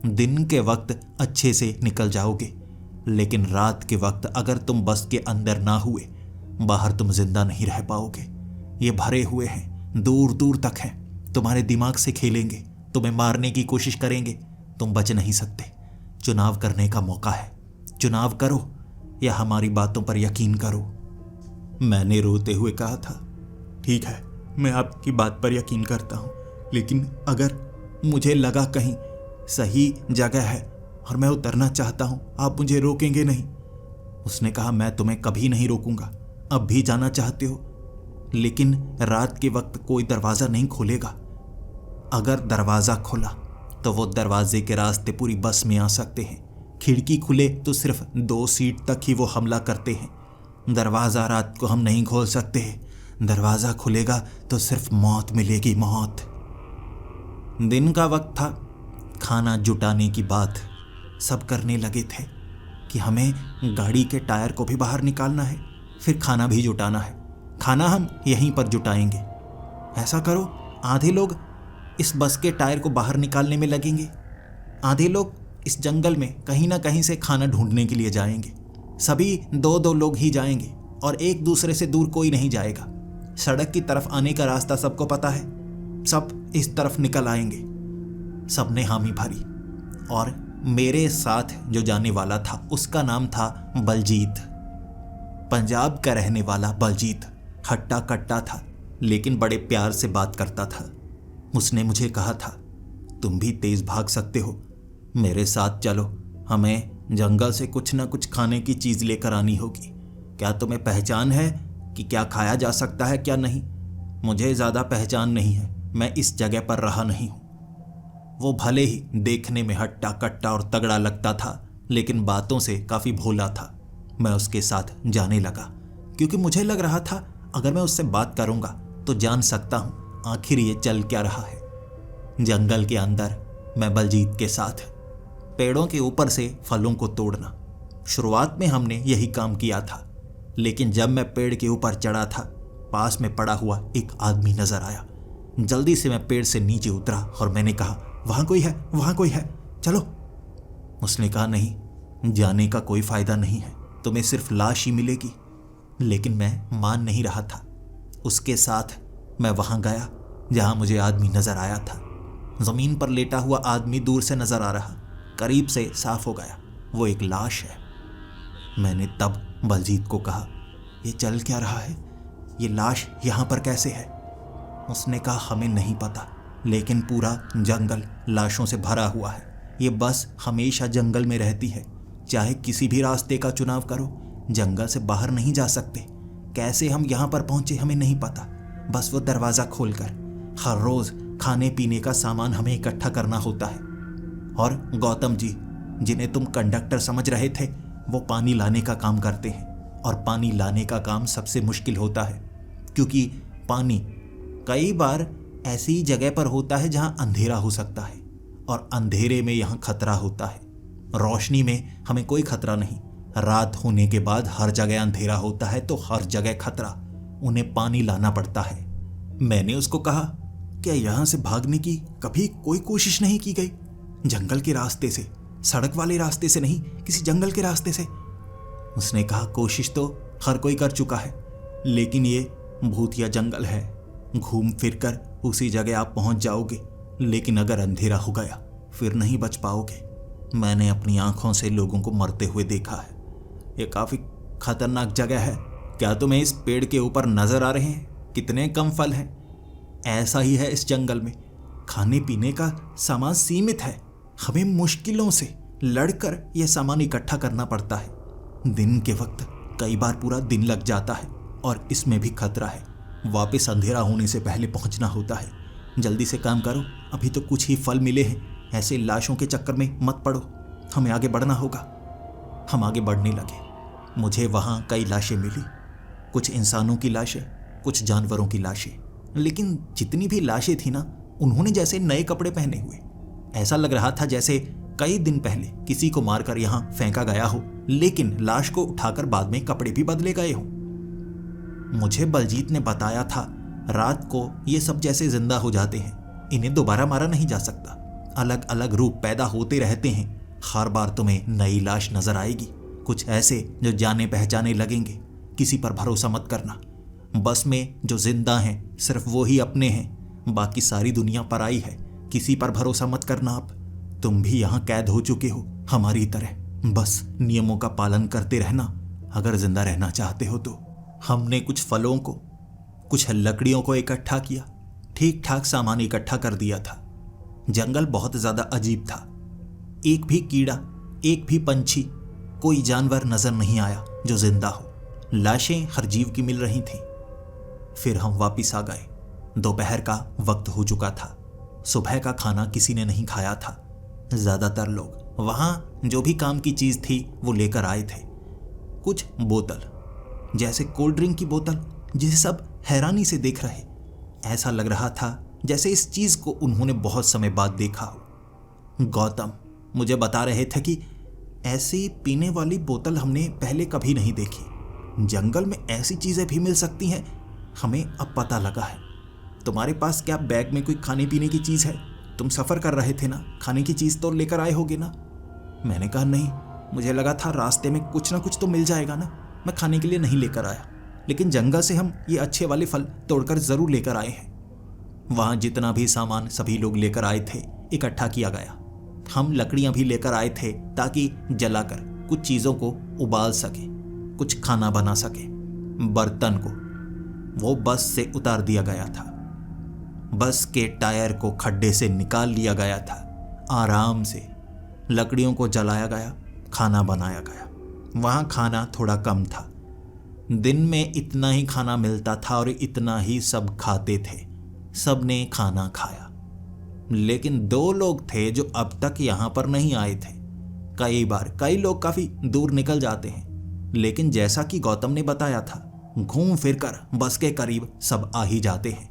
दिन के वक्त अच्छे से निकल जाओगे, लेकिन रात के वक्त अगर तुम बस के अंदर ना हुए, बाहर तुम जिंदा नहीं रह पाओगे। ये भरे हुए हैं, दूर दूर तक हैं, तुम्हारे दिमाग से खेलेंगे, तुम्हें मारने की कोशिश करेंगे, तुम बच नहीं सकते। चुनाव करने का मौका है, चुनाव करो या हमारी बातों पर यकीन करो। मैंने रोते हुए कहा था, ठीक है, मैं आपकी बात पर यकीन करता हूँ, लेकिन अगर मुझे लगा कहीं सही जगह है और मैं उतरना चाहता हूँ, आप मुझे रोकेंगे नहीं? उसने कहा, मैं तुम्हें कभी नहीं रोकूंगा। अब भी जाना चाहते हो, लेकिन रात के वक्त कोई दरवाज़ा नहीं खोलेगा। अगर दरवाज़ा खुला तो वो दरवाजे के रास्ते पूरी बस में आ सकते हैं। खिड़की खुले तो सिर्फ 2 सीट तक ही वो हमला करते हैं। दरवाज़ा रात को हम नहीं खोल सकते। दरवाज़ा खुलेगा तो सिर्फ मौत मिलेगी, मौत। दिन का वक्त था, खाना जुटाने की बात सब करने लगे थे कि हमें गाड़ी के टायर को भी बाहर निकालना है, फिर खाना भी जुटाना है। खाना हम यहीं पर जुटाएंगे। ऐसा करो, आधे लोग इस बस के टायर को बाहर निकालने में लगेंगे, आधे लोग इस जंगल में कहीं ना कहीं से खाना ढूंढने के लिए जाएंगे। सभी 2-2 लोग ही जाएंगे और एक दूसरे से दूर कोई नहीं जाएगा। सड़क की तरफ आने का रास्ता सबको पता है, सब इस तरफ निकल आएंगे। सबने हामी भरी और मेरे साथ जो जाने वाला था उसका नाम था बलजीत। पंजाब का रहने वाला बलजीत हट्टा कट्टा था, लेकिन बड़े प्यार से बात करता था। उसने मुझे कहा था, तुम भी तेज भाग सकते हो, मेरे साथ चलो, हमें जंगल से कुछ ना कुछ खाने की चीज़ लेकर आनी होगी। क्या तुम्हें पहचान है कि क्या खाया जा सकता है क्या नहीं? मुझे ज़्यादा पहचान नहीं है, मैं इस जगह पर रहा नहीं हूँ। वो भले ही देखने में हट्टा कट्टा और तगड़ा लगता था, लेकिन बातों से काफ़ी भोला था। मैं उसके साथ जाने लगा, क्योंकि मुझे लग रहा था अगर मैं उससे बात करूंगा तो जान सकता हूं आखिर ये चल क्या रहा है। जंगल के अंदर मैं बलजीत के साथ पेड़ों के ऊपर से फलों को तोड़ना। शुरुआत में हमने यही काम किया था, लेकिन जब मैं पेड़ के ऊपर चढ़ा था, पास में पड़ा हुआ एक आदमी नजर आया। जल्दी से मैं पेड़ से नीचे उतरा और मैंने कहा, वहां कोई है, वहां कोई है, चलो। उसने कहा, नहीं, जाने का कोई फायदा नहीं है, तुम्हें सिर्फ लाश ही मिलेगी। लेकिन मैं मान नहीं रहा था। उसके साथ मैं वहां गया जहां मुझे आदमी नजर आया था। जमीन पर लेटा हुआ आदमी दूर से नजर आ रहा, करीब से साफ हो गया, वो एक लाश है। मैंने तब बलजीत को कहा, ये चल क्या रहा है, ये लाश यहां पर कैसे है? उसने कहा, हमें नहीं पता, लेकिन पूरा जंगल लाशों से भरा हुआ है। ये बस हमेशा जंगल में रहती है, चाहे किसी भी रास्ते का चुनाव करो, जंगल से बाहर नहीं जा सकते। कैसे हम यहाँ पर पहुंचे हमें नहीं पता, बस वो दरवाज़ा खोलकर हर रोज़ खाने पीने का सामान हमें इकट्ठा करना होता है। और गौतम जी, जिन्हें तुम कंडक्टर समझ रहे थे, वो पानी लाने का काम करते हैं। और पानी लाने का काम सबसे मुश्किल होता है, क्योंकि पानी कई बार ऐसी जगह पर होता है जहाँ अंधेरा हो सकता है, और अंधेरे में यहाँ खतरा होता है। रोशनी में हमें कोई खतरा नहीं, रात होने के बाद हर जगह अंधेरा होता है, तो हर जगह खतरा। उन्हें पानी लाना पड़ता है। मैंने उसको कहा, क्या यहाँ से भागने की कभी कोई कोशिश नहीं की गई? जंगल के रास्ते से, सड़क वाले रास्ते से नहीं, किसी जंगल के रास्ते से। उसने कहा, कोशिश तो हर कोई कर चुका है, लेकिन ये भूतिया जंगल है, घूम फिर कर उसी जगह आप पहुंच जाओगे, लेकिन अगर अंधेरा हो गया फिर नहीं बच पाओगे। मैंने अपनी आंखों से लोगों को मरते हुए देखा है। ये काफ़ी खतरनाक जगह है। क्या तुम्हें इस पेड़ के ऊपर नजर आ रहे हैं कितने कम फल हैं? ऐसा ही है इस जंगल में, खाने पीने का सामान सीमित है। हमें मुश्किलों से लड़कर यह सामान इकट्ठा करना पड़ता है। दिन के वक्त कई बार पूरा दिन लग जाता है, और इसमें भी खतरा है। वापस अंधेरा होने से पहले पहुंचना होता है। जल्दी से काम करो, अभी तो कुछ ही फल मिले हैं। ऐसे लाशों के चक्कर में मत पड़ो, हमें आगे बढ़ना होगा। हम आगे बढ़ने लगे। मुझे वहाँ कई लाशें मिली, कुछ इंसानों की लाशें, कुछ जानवरों की लाशें। लेकिन जितनी भी लाशें थी ना, उन्होंने जैसे नए कपड़े पहने हुए। ऐसा लग रहा था जैसे कई दिन पहले किसी को मारकर यहाँ फेंका गया हो, लेकिन लाश को उठाकर बाद में कपड़े भी बदले गए हों। मुझे बलजीत ने बताया था, रात को ये सब जैसे जिंदा हो जाते हैं, इन्हें दोबारा मारा नहीं जा सकता। अलग अलग रूप पैदा होते रहते हैं। हर बार तुम्हें नई लाश नजर आएगी, कुछ ऐसे जो जाने पहचाने लगेंगे। किसी पर भरोसा मत करना। बस में जो जिंदा हैं सिर्फ वो ही अपने हैं, बाकी सारी दुनिया पराई है। किसी पर भरोसा मत करना। आप तुम भी यहाँ कैद हो चुके हो हमारी तरह। बस नियमों का पालन करते रहना अगर जिंदा रहना चाहते हो तो। हमने कुछ फलों को, कुछ लकड़ियों को इकट्ठा किया, ठीक ठाक सामान इकट्ठा कर दिया था। जंगल बहुत ज्यादा अजीब था। एक भी कीड़ा, एक भी पंछी, कोई जानवर नजर नहीं आया जो जिंदा हो। लाशें हर जीव की मिल रही थीं। फिर हम वापिस आ गए। दोपहर का वक्त हो चुका था। सुबह का खाना किसी ने नहीं खाया था। ज्यादातर लोग वहां जो भी काम की चीज थी वो लेकर आए थे। कुछ बोतल, जैसे कोल्ड ड्रिंक की बोतल, जिसे सब हैरानी से देख रहे। ऐसा लग रहा था जैसे इस चीज को उन्होंने बहुत समय बाद देखा हो। गौतम मुझे बता रहे थे कि ऐसी पीने वाली बोतल हमने पहले कभी नहीं देखी। जंगल में ऐसी चीजें भी मिल सकती हैं, हमें अब पता लगा है। तुम्हारे पास क्या बैग में कोई खाने पीने की चीज है? तुम सफर कर रहे थे ना, खाने की चीज तो लेकर आए होगे ना? मैंने कहा नहीं, मुझे लगा था रास्ते में कुछ ना कुछ तो मिल जाएगा ना, मैं खाने के लिए नहीं लेकर आया। लेकिन जंगल से हम ये अच्छे वाले फल तोड़कर जरूर लेकर आए हैं। वहां जितना भी सामान सभी लोग लेकर आए थे इकट्ठा किया गया। हम लकड़ियां भी लेकर आए थे ताकि जलाकर कुछ चीजों को उबाल सके, कुछ खाना बना सके। बर्तन को वो बस से उतार दिया गया था। बस के टायर को खड्डे से निकाल लिया गया था। आराम से लकड़ियों को जलाया गया, खाना बनाया गया। वहाँ खाना थोड़ा कम था। दिन में इतना ही खाना मिलता था और इतना ही सब खाते थे। सब ने खाना खाया। लेकिन 2 लोग थे जो अब तक यहां पर नहीं आए थे। कई बार कई लोग काफी दूर निकल जाते हैं, लेकिन जैसा कि गौतम ने बताया था, घूम फिर कर बस के करीब सब आ ही जाते हैं,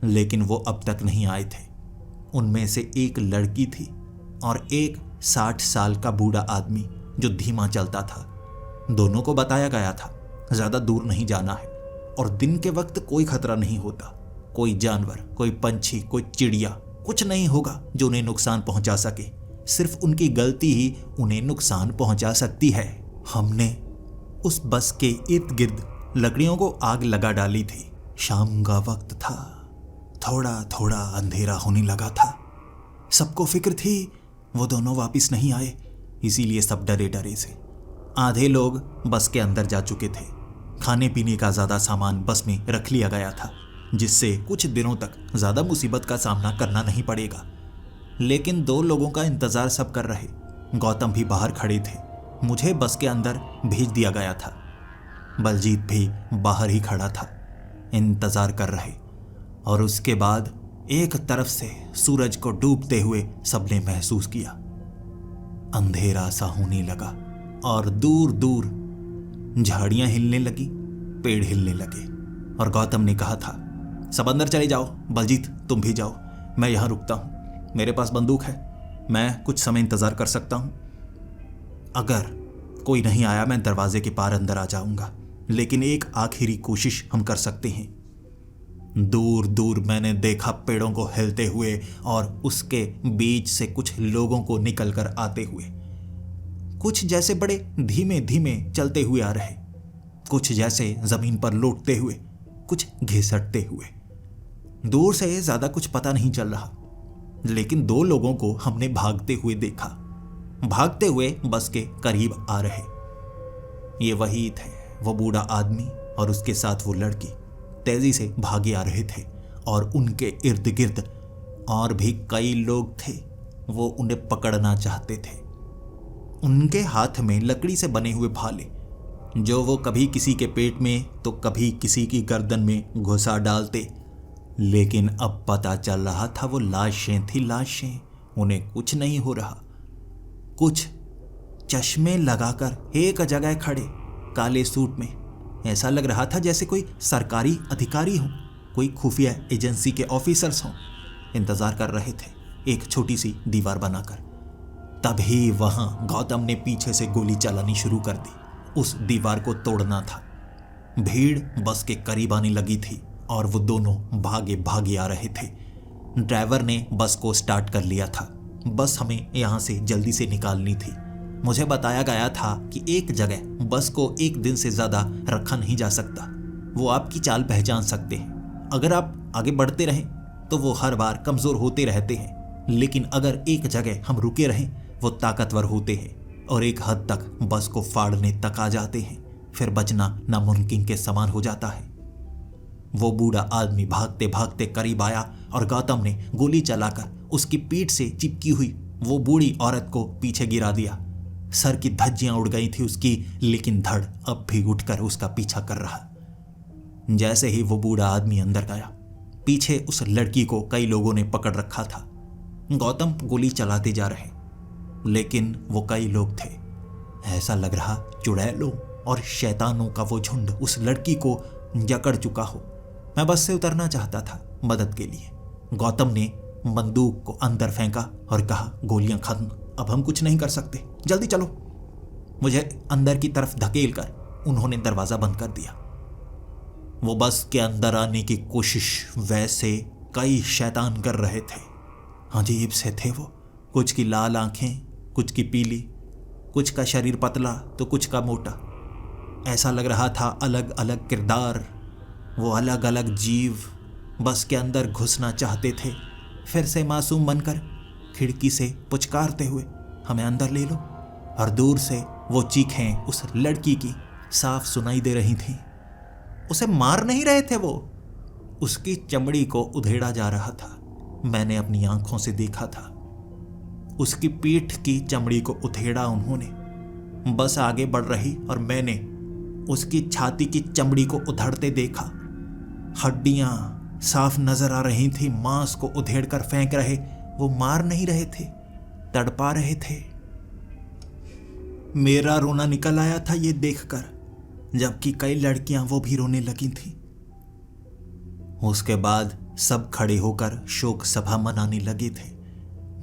लेकिन वो अब तक नहीं आए थे। उनमें से एक लड़की थी और एक 60 साल का बूढ़ा आदमी जो धीमा चलता था। दोनों को बताया गया था ज्यादा दूर नहीं जाना है और दिन के वक्त कोई खतरा नहीं होता। कोई जानवर, कोई पंछी, कोई चिड़िया, कुछ नहीं होगा जो उन्हें नुकसान पहुंचा सके। सिर्फ उनकी गलती ही उन्हें नुकसान पहुंचा सकती है। हमने उस बस के इर्द गिर्द लकड़ियों को आग लगा डाली थी। शाम का वक्त था, थोड़ा थोड़ा अंधेरा होने लगा था। सबको फिक्र थी वो दोनों वापस नहीं आए, इसीलिए सब डरे डरे से। आधे लोग बस के अंदर जा चुके थे। खाने पीने का ज्यादा सामान बस में रख लिया गया था, जिससे कुछ दिनों तक ज्यादा मुसीबत का सामना करना नहीं पड़ेगा। लेकिन 2 लोगों का इंतजार सब कर रहे। गौतम भी बाहर खड़े थे। मुझे बस के अंदर भेज दिया गया था। बलजीत भी बाहर ही खड़ा था, इंतजार कर रहे। और उसके बाद एक तरफ से सूरज को डूबते हुए सबने महसूस किया। अंधेरा सा होने लगा और दूर दूर झाड़ियां हिलने लगी, पेड़ हिलने लगे। और गौतम ने कहा था, सब अंदर चले जाओ, बलजीत तुम भी जाओ, मैं यहां रुकता हूं। मेरे पास बंदूक है, मैं कुछ समय इंतजार कर सकता हूं। अगर कोई नहीं आया मैं दरवाजे के पार अंदर आ जाऊंगा, लेकिन एक आखिरी कोशिश हम कर सकते हैं। दूर दूर मैंने देखा पेड़ों को हिलते हुए और उसके बीच से कुछ लोगों को निकल कर आते हुए। कुछ जैसे बड़े धीमे धीमे चलते हुए आ रहे, कुछ जैसे जमीन पर लौटते हुए, कुछ घिसटते हुए। दूर से ज्यादा कुछ पता नहीं चल रहा, लेकिन 2 लोगों को हमने भागते हुए देखा। भागते हुए बस के करीब आ रहे। ये वही थे, वो बूढ़ा आदमी और उसके साथ वो लड़की तेजी से भागे आ रहे थे। और उनके इर्द गिर्द और भी कई लोग थे, वो उन्हें पकड़ना चाहते थे। उनके हाथ में लकड़ी से बने हुए भाले, जो वो कभी किसी के पेट में तो कभी किसी की गर्दन में घुसा डालते। लेकिन अब पता चल रहा था वो लाशें थी, लाशें। उन्हें कुछ नहीं हो रहा। कुछ चश्मे लगाकर एक जगह खड़े, काले सूट में। ऐसा लग रहा था जैसे कोई सरकारी अधिकारी हो, कोई खुफिया एजेंसी के ऑफिसर्स हों। इंतजार कर रहे थे एक छोटी सी दीवार बनाकर। तभी वहां गौतम ने पीछे से गोली चलानी शुरू कर दी। उस दीवार को तोड़ना था। भीड़ बस के करीब आने लगी थी और वो दोनों भागे भागे आ रहे थे। ड्राइवर ने बस को स्टार्ट कर लिया था। बस हमें यहाँ से जल्दी से निकालनी थी। मुझे बताया गया था कि एक जगह बस को एक दिन से ज़्यादा रखा नहीं जा सकता। वो आपकी चाल पहचान सकते हैं। अगर आप आगे बढ़ते रहें तो वो हर बार कमज़ोर होते रहते हैं, लेकिन अगर एक जगह हम रुके रहें वो ताकतवर होते हैं और एक हद तक बस को फाड़ने तक आ जाते हैं। फिर बचना नामुमकिन के समान हो जाता है। वो बूढ़ा आदमी भागते भागते करीब आया और गौतम ने गोली चलाकर उसकी पीठ से चिपकी हुई वो बूढ़ी औरत को पीछे गिरा दिया। सर की धज्जियां उड़ गई थी उसकी, लेकिन धड़ अब भी उठकर उसका पीछा कर रहा। जैसे ही वो बूढ़ा आदमी अंदर गया, पीछे उस लड़की को कई लोगों ने पकड़ रखा था। गौतम गोली चलाते जा रहे, लेकिन वो कई लोग थे। ऐसा लग रहा चुड़ैलों और शैतानों का वो झुंड उस लड़की को जकड़ चुका हो। मैं बस से उतरना चाहता था मदद के लिए। गौतम ने बंदूक को अंदर फेंका और कहा, गोलियां खत्म, अब हम कुछ नहीं कर सकते, जल्दी चलो। मुझे अंदर की तरफ धकेल कर उन्होंने दरवाजा बंद कर दिया। वो बस के अंदर आने की कोशिश वैसे कई शैतान कर रहे थे। अजीब से थे वो। कुछ की लाल आंखें, कुछ की पीली, कुछ का शरीर पतला तो कुछ का मोटा। ऐसा लग रहा था अलग अलग किरदार, वो अलग अलग जीव बस के अंदर घुसना चाहते थे। फिर से मासूम बनकर खिड़की से पुचकारते हुए, हमें अंदर ले लो। और दूर से वो चीखें उस लड़की की साफ सुनाई दे रही थी। उसे मार नहीं रहे थे वो, उसकी चमड़ी को उधेड़ा जा रहा था। मैंने अपनी आंखों से देखा था। उसकी पीठ की चमड़ी को उधेड़ा उन्होंने। बस आगे बढ़ रही और मैंने उसकी छाती की चमड़ी को उधड़ते देखा। हड्डियां साफ नजर आ रही थी। मांस को उधेड़ कर फेंक रहे वो मार नहीं रहे थे, तड़पा रहे थे। मेरा रोना निकल आया था ये देखकर, जबकि कई लड़कियां वो भी रोने लगी थीं। उसके बाद सब खड़े होकर शोक सभा मनाने लगे थे।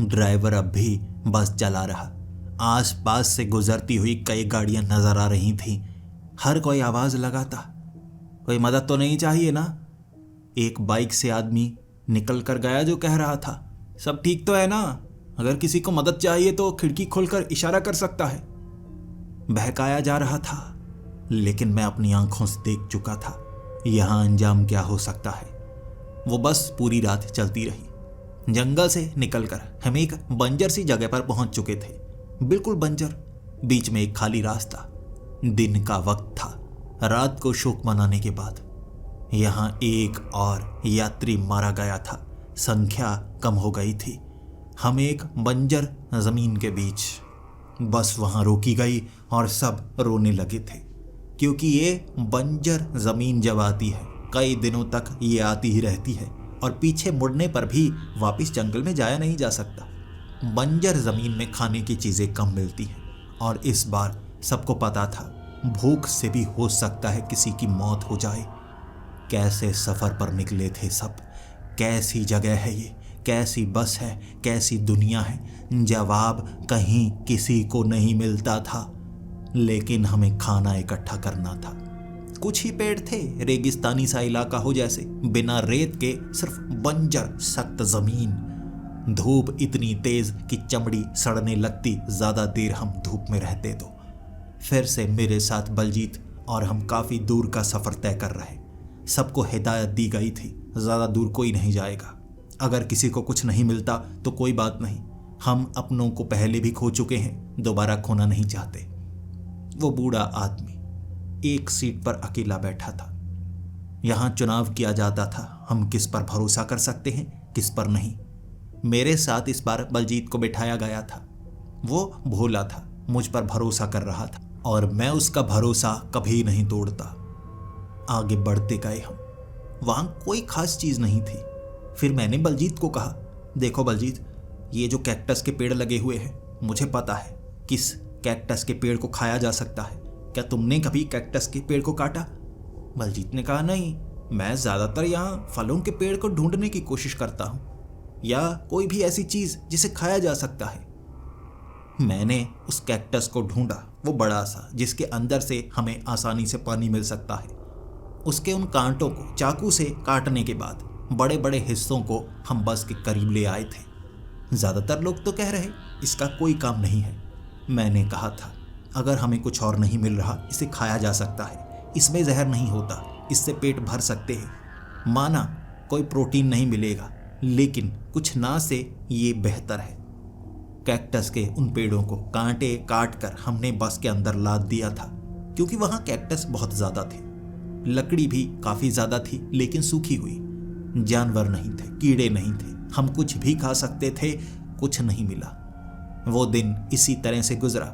ड्राइवर अब भी बस चला रहा। आसपास से गुजरती हुई कई गाड़ियां नजर आ रही थीं। हर कोई आवाज लगाता, कोई मदद तो नहीं चाहिए ना। एक बाइक से आदमी निकल कर गया जो कह रहा था, सब ठीक तो है ना, अगर किसी को मदद चाहिए तो खिड़की खोलकर इशारा कर सकता है। बहकाया जा रहा था, लेकिन मैं अपनी आंखों से देख चुका था यहां अंजाम क्या हो सकता है। वो बस पूरी रात चलती रही। जंगल से निकलकर हम एक बंजर सी जगह पर पहुंच चुके थे, बिल्कुल बंजर, बीच में एक खाली रास्ता। दिन का वक्त था, रात को शोक मनाने के बाद। यहां एक और यात्री मारा गया था, संख्या कम हो गई थी। हम एक बंजर जमीन के बीच, बस वहां रोकी गई और सब रोने लगे थे, क्योंकि ये बंजर जमीन जब आती है कई दिनों तक ये आती ही रहती है और पीछे मुड़ने पर भी वापस जंगल में जाया नहीं जा सकता। बंजर जमीन में खाने की चीजें कम मिलती हैं और इस बार सबको पता था भूख से भी हो सकता है किसी की मौत हो जाए। कैसे सफर पर निकले थे सब, कैसी जगह है ये, कैसी बस है, कैसी दुनिया है। जवाब कहीं किसी को नहीं मिलता था, लेकिन हमें खाना इकट्ठा करना था। कुछ ही पेड़ थे, रेगिस्तानी सा इलाका हो जैसे, बिना रेत के सिर्फ बंजर सख्त जमीन। धूप इतनी तेज कि चमड़ी सड़ने लगती ज्यादा देर हम धूप में रहते तो। फिर से मेरे साथ बलजीत और हम काफी दूर का सफर तय कर रहे। सबको हिदायत दी गई थी ज्यादा दूर कोई नहीं जाएगा, अगर किसी को कुछ नहीं मिलता तो कोई बात नहीं, हम अपनों को पहले भी खो चुके हैं, दोबारा खोना नहीं चाहते। वो बूढ़ा आदमी एक सीट पर अकेला बैठा था। यहां चुनाव किया जाता था, हम किस पर भरोसा कर सकते हैं, किस पर नहीं। मेरे साथ इस बार बलजीत को बिठाया गया था। वो भोला था, मुझ पर भरोसा कर रहा था और मैं उसका भरोसा कभी नहीं तोड़ता। आगे बढ़ते गए हम। वहां कोई खास चीज नहीं थी। फिर मैंने बलजीत को कहा, देखो बलजीत, ये जो कैक्टस के पेड़ लगे हुए हैं, मुझे पता है किस कैक्टस के पेड़ को खाया जा सकता है। क्या तुमने कभी कैक्टस के पेड़ को काटा? बलजीत ने कहा, नहीं, मैं ज्यादातर यहाँ फलों के पेड़ को ढूंढने की कोशिश करता हूँ, या कोई भी ऐसी चीज जिसे खाया जा सकता है। मैंने उस कैक्टस को ढूंढा, वो बड़ा सा, जिसके अंदर से हमें आसानी से पानी मिल सकता है। उसके उन कांटों को चाकू से काटने के बाद बड़े बड़े हिस्सों को हम बस के करीब ले आए थे। ज्यादातर लोग तो कह रहे इसका कोई काम नहीं है। मैंने कहा था, अगर हमें कुछ और नहीं मिल रहा, इसे खाया जा सकता है, इसमें जहर नहीं होता, इससे पेट भर सकते हैं। माना कोई प्रोटीन नहीं मिलेगा, लेकिन कुछ ना से ये बेहतर है। कैक्टस के उन पेड़ों को कांटे काट कर हमने बस के अंदर लाद दिया था, क्योंकि वहां कैक्टस बहुत ज्यादा थे। लकड़ी भी काफी ज्यादा थी, लेकिन सूखी हुई। जानवर नहीं थे, कीड़े नहीं थे, हम कुछ भी खा सकते थे, कुछ नहीं मिला। वो दिन इसी तरह से गुजरा।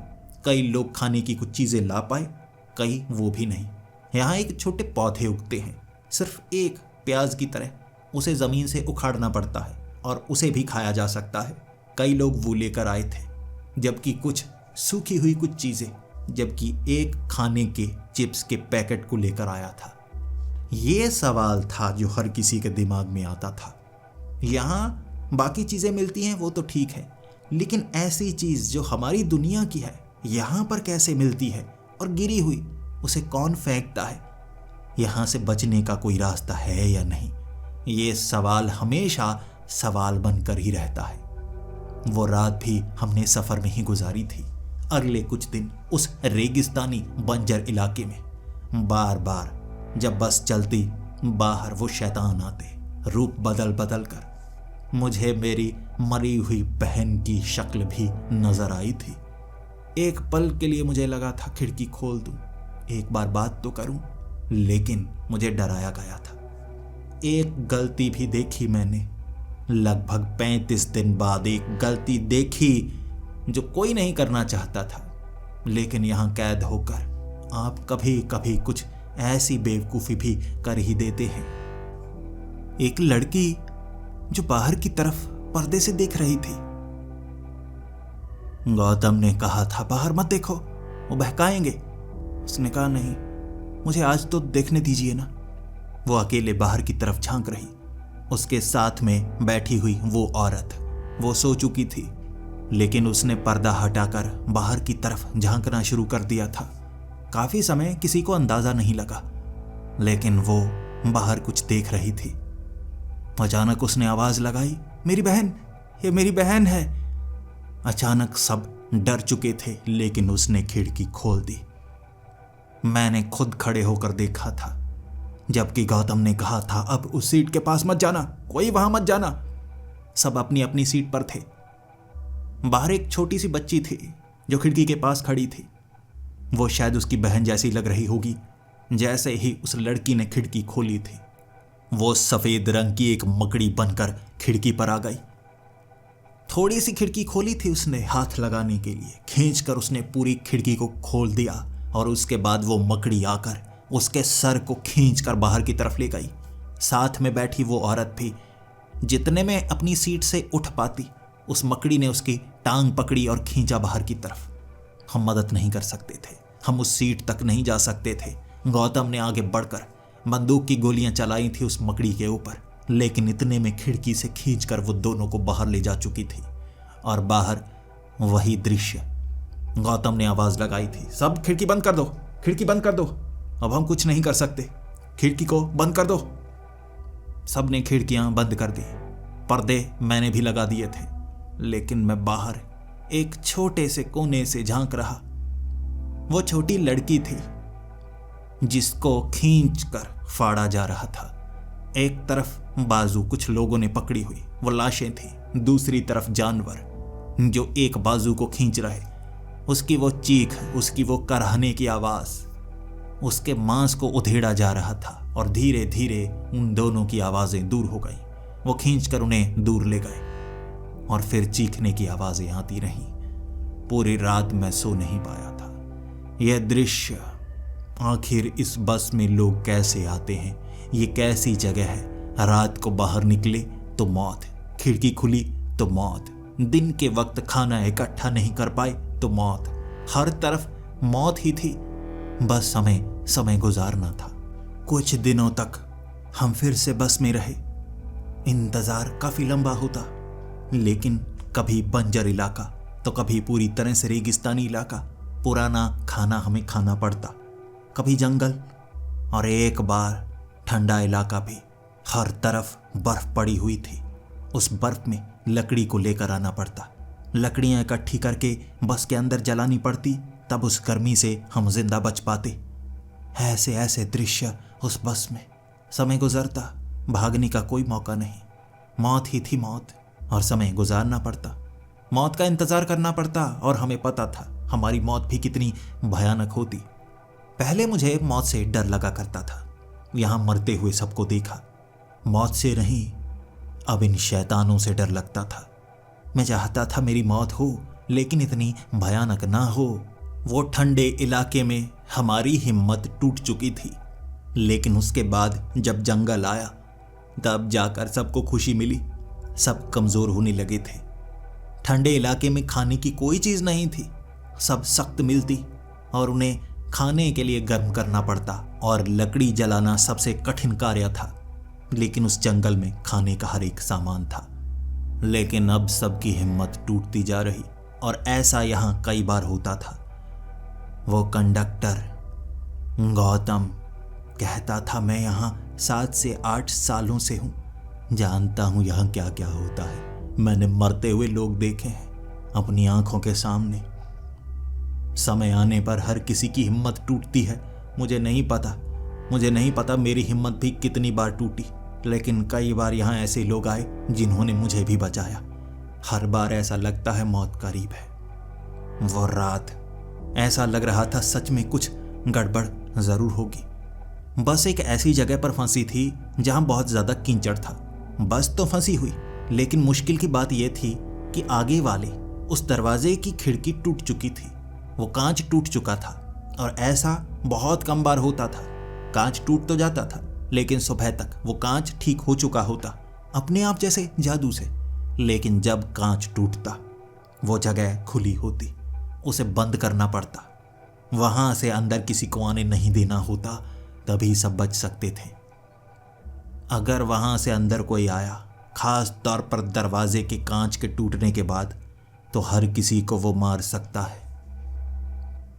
कई लोग खाने की कुछ चीजें ला पाए, कई वो भी नहीं। यहाँ एक छोटे पौधे उगते हैं, सिर्फ एक प्याज की तरह, उसे जमीन से उखाड़ना पड़ता है और उसे भी खाया जा सकता है। कई लोग वो लेकर आए थे, जबकि कुछ सूखी हुई कुछ चीजें, जबकि एक खाने के चिप्स के पैकेट को लेकर आया था। ये सवाल था जो हर किसी के दिमाग में आता था। यहाँ बाकी चीजें मिलती हैं वो तो ठीक है, लेकिन ऐसी चीज जो हमारी दुनिया की है यहाँ पर कैसे मिलती है, और गिरी हुई उसे कौन फेंकता है? यहाँ से बचने का कोई रास्ता है या नहीं? ये सवाल हमेशा सवाल बनकर ही रहता है। वो रात भी हमने सफर में ही गुजारी थी। अगले कुछ दिन उस रेगिस्तानी बंजर इलाके में बार बार जब बस चलती, बाहर वो शैतान आते, रूप बदल बदल कर। मुझे मेरी मरी हुई बहन की शक्ल भी नजर आई थी। एक पल के लिए मुझे लगा था खिड़की खोल दूं, एक बार बात तो करूं, लेकिन मुझे डराया गया था। एक गलती भी देखी मैंने। लगभग 35 दिन बाद एक गलती देखी जो कोई नहीं करना चाहता था, लेकिन यहाँ कैद होकर आप कभी कभी कुछ ऐसी बेवकूफ़ी भी कर ही देते हैं। एक लड़की जो बाहर की तरफ पर्दे से देख रही थी। गौतम ने कहा था बाहर मत देखो, वो बहकाएंगे। उसने कहा नहीं, मुझे आज तो देखने दीजिए ना। वो अकेले बाहर की तरफ झांक रही। उसके साथ में बैठी हुई वो औरत, वो सो चुकी थी, लेकिन उसने पर्दा हटाकर बाहर की तरफ झांकना शुरू कर दिया था। काफी समय किसी को अंदाजा नहीं लगा, लेकिन वो बाहर कुछ देख रही थी। अचानक उसने आवाज लगाई, मेरी बहन, ये मेरी बहन है। अचानक सब डर चुके थे, लेकिन उसने खिड़की खोल दी। मैंने खुद खड़े होकर देखा था, जबकि गौतम ने कहा था अब उस सीट के पास मत जाना, कोई वहां मत जाना। सब अपनी अपनी सीट पर थे। बाहर एक छोटी सी बच्ची थी जो खिड़की के पास खड़ी थी। वो शायद उसकी बहन जैसी लग रही होगी। जैसे ही उस लड़की ने खिड़की खोली थी, वो सफेद रंग की एक मकड़ी बनकर खिड़की पर आ गई। थोड़ी सी खिड़की खोली थी उसने हाथ लगाने के लिए, खींचकर उसने पूरी खिड़की को खोल दिया और उसके बाद वो मकड़ी आकर उसके सर को खींचकर बाहर की तरफ ले गई। साथ में बैठी वो औरत भी। जितने में अपनी सीट से उठ पाती, उस मकड़ी ने उसकी टांग पकड़ी और खींचा बाहर की तरफ। हम मदद नहीं कर सकते थे, हम उस सीट तक नहीं जा सकते थे। गौतम ने आगे बढ़कर बंदूक की गोलियां चलाई थी उस मकड़ी के ऊपर, लेकिन इतने में खिड़की से खींचकर वो दोनों को बाहर ले जा चुकी थी। और बाहर वही दृश्य। गौतम ने आवाज लगाई थी, सब खिड़की बंद कर दो, खिड़की बंद कर दो, अब हम कुछ नहीं कर सकते, खिड़की को बंद कर दो। सब ने खिड़कियां बंद कर दी। पर्दे मैंने भी लगा दिए थे, लेकिन मैं बाहर एक छोटे से कोने से झांक रहा। वो छोटी लड़की थी जिसको खींचकर फाड़ा जा रहा था। एक तरफ बाजू कुछ लोगों ने पकड़ी हुई, वो लाशें थी। दूसरी तरफ जानवर जो एक बाजू को खींच रहे। उसकी वो चीख, उसकी वो कराहने की आवाज, उसके मांस को उधेड़ा जा रहा था। और धीरे धीरे उन दोनों की आवाजें दूर हो गई। वो खींचकर उन्हें दूर ले गए और फिर चीखने की आवाजें आती रहीं। पूरी रात मैं सो नहीं पाया था। यह दृश्य, आखिर इस बस में लोग कैसे आते हैं, ये कैसी जगह है। रात को बाहर निकले तो मौत, खिड़की खुली तो मौत, दिन के वक्त खाना इकट्ठा नहीं कर पाए तो मौत, हर तरफ मौत ही थी। बस समय गुजारना था। कुछ दिनों तक हम फिर से बस में रहे। इंतजार काफी लंबा होता, लेकिन कभी बंजर इलाका तो कभी पूरी तरह से रेगिस्तानी इलाका। पुराना खाना हमें खाना पड़ता, कभी जंगल, और एक बार ठंडा इलाका भी। हर तरफ बर्फ पड़ी हुई थी। उस बर्फ में लकड़ी को लेकर आना पड़ता, लकड़ियां इकट्ठी करके बस के अंदर जलानी पड़ती, तब उस गर्मी से हम जिंदा बच पाते। ऐसे ऐसे दृश्य उस बस में। समय गुजरता, भागने का कोई मौका नहीं। मौत ही थी मौत, और समय गुजारना पड़ता, मौत का इंतजार करना पड़ता। और हमें पता था हमारी मौत भी कितनी भयानक होती। पहले मुझे मौत से डर लगा करता था। यहां मरते हुए सबको देखा, मौत से नहीं, अब इन शैतानों से डर लगता था। मैं चाहता था मेरी मौत हो, लेकिन इतनी भयानक ना हो। वो ठंडे इलाके में हमारी हिम्मत टूट चुकी थी, लेकिन उसके बाद जब जंगल आया, तब जाकर सबको खुशी मिली। सब कमजोर होने लगे थे। ठंडे इलाके में खाने की कोई चीज नहीं थी, सब सख्त मिलती और उन्हें खाने के लिए गर्म करना पड़ता, और लकड़ी जलाना सबसे कठिन कार्य था। लेकिन उस जंगल में खाने का हर एक सामान था। लेकिन अब सबकी हिम्मत टूटती जा रही, और ऐसा यहां कई बार होता था। वो कंडक्टर गौतम कहता था, मैं यहां 7 से 8 सालों से हूं, जानता हूं यहां क्या क्या होता है। मैंने मरते हुए लोग देखे हैं अपनी आंखों के सामने। समय आने पर हर किसी की हिम्मत टूटती है। मुझे नहीं पता मेरी हिम्मत भी कितनी बार टूटी, लेकिन कई बार यहाँ ऐसे लोग आए जिन्होंने मुझे भी बचाया। हर बार ऐसा लगता है मौत करीब है। वो रात ऐसा लग रहा था सच में कुछ गड़बड़ जरूर होगी। बस एक ऐसी जगह पर फंसी थी जहां बहुत ज्यादा कीचड़ था। बस तो फंसी हुई, लेकिन मुश्किल की बात यह थी कि आगे वाले उस दरवाजे की खिड़की टूट चुकी थी। वो कांच टूट चुका था, और ऐसा बहुत कम बार होता था। कांच टूट तो जाता था, लेकिन सुबह तक वो कांच ठीक हो चुका होता, अपने आप जैसे जादू से। लेकिन जब कांच टूटता वो जगह खुली होती, उसे बंद करना पड़ता, वहां से अंदर किसी को आने नहीं देना होता, तभी सब बच सकते थे। अगर वहां से अंदर कोई आया, खास तौर पर दरवाजे के कांच के टूटने के बाद, तो हर किसी को वो मार सकता है।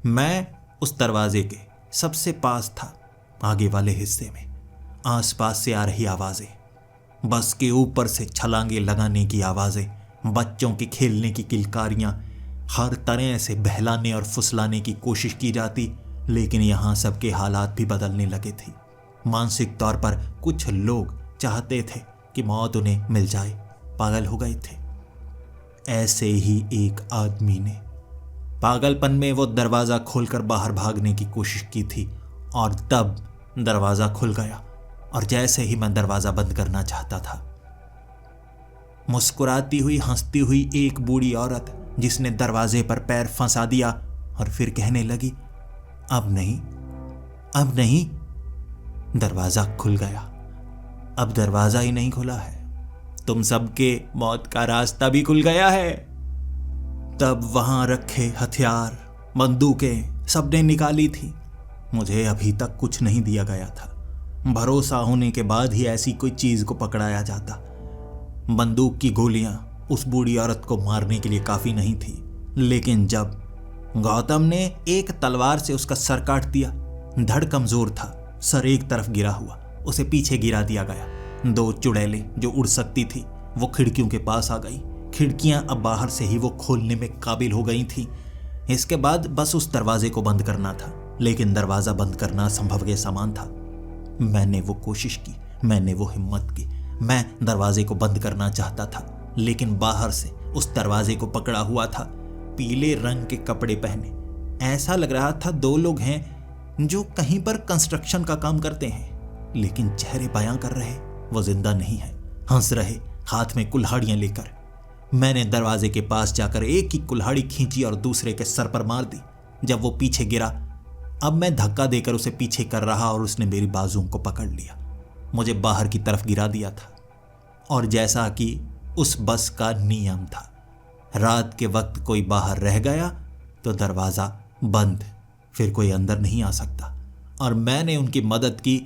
मैं उस दरवाजे के सबसे पास था, आगे वाले हिस्से में। आसपास से आ रही आवाजें, बस के ऊपर से छलांगे लगाने की आवाजें, बच्चों के खेलने की किलकारियां, हर तरह से बहलाने और फुसलाने की कोशिश की जाती, लेकिन यहां सबके हालात भी बदलने लगे थे। मानसिक तौर पर कुछ लोग चाहते थे कि मौत उन्हें मिल जाए, पागल हो गए थे। ऐसे ही एक आदमी ने पागलपन में वो दरवाजा खोलकर बाहर भागने की कोशिश की थी, और तब दरवाजा खुल गया। और जैसे ही मैं दरवाजा बंद करना चाहता था, मुस्कुराती हुई हंसती हुई एक बूढ़ी औरत, जिसने दरवाजे पर पैर फंसा दिया और फिर कहने लगी, अब नहीं, अब नहीं। दरवाजा खुल गया। अब दरवाजा ही नहीं खुला है, तुम सबके मौत का रास्ता भी खुल गया है। तब वहां रखे हथियार, बंदूकें सबने निकाली थी। मुझे अभी तक कुछ नहीं दिया गया था। भरोसा होने के बाद ही ऐसी कोई चीज को पकड़ाया जाता। बंदूक की गोलियां उस बूढ़ी औरत को मारने के लिए काफी नहीं थी, लेकिन जब गौतम ने एक तलवार से उसका सर काट दिया, धड़ कमजोर था, सर एक तरफ गिरा हुआ, उसे पीछे गिरा दिया गया। 2 चुड़ैलें जो उड़ सकती थी वो खिड़कियों के पास आ गई। खिड़कियां अब बाहर से ही वो खोलने में काबिल हो गई थी। इसके बाद बस उस दरवाजे को बंद करना था, लेकिन दरवाजा बंद करना असंभव के समान था। मैंने वो कोशिश की, मैंने वो हिम्मत की। मैं दरवाजे को बंद करना चाहता था, लेकिन बाहर से उस दरवाजे को पकड़ा हुआ था, पीले रंग के कपड़े पहने। ऐसा लग रहा था 2 लोग हैं जो कहीं पर कंस्ट्रक्शन का काम करते हैं, लेकिन चेहरे बयां कर रहे वो जिंदा नहीं है, हंस रहे, हाथ में कुल्हाड़ियां लेकर। मैंने दरवाजे के पास जाकर एक ही कुल्हाड़ी खींची और दूसरे के सर पर मार दी। जब वो पीछे गिरा, अब मैं धक्का देकर उसे पीछे कर रहा और उसने मेरी बाजुओं को पकड़ लिया, मुझे बाहर की तरफ गिरा दिया था। और जैसा कि उस बस का नियम था, रात के वक्त कोई बाहर रह गया तो दरवाजा बंद, फिर कोई अंदर नहीं आ सकता। और मैंने उनकी मदद की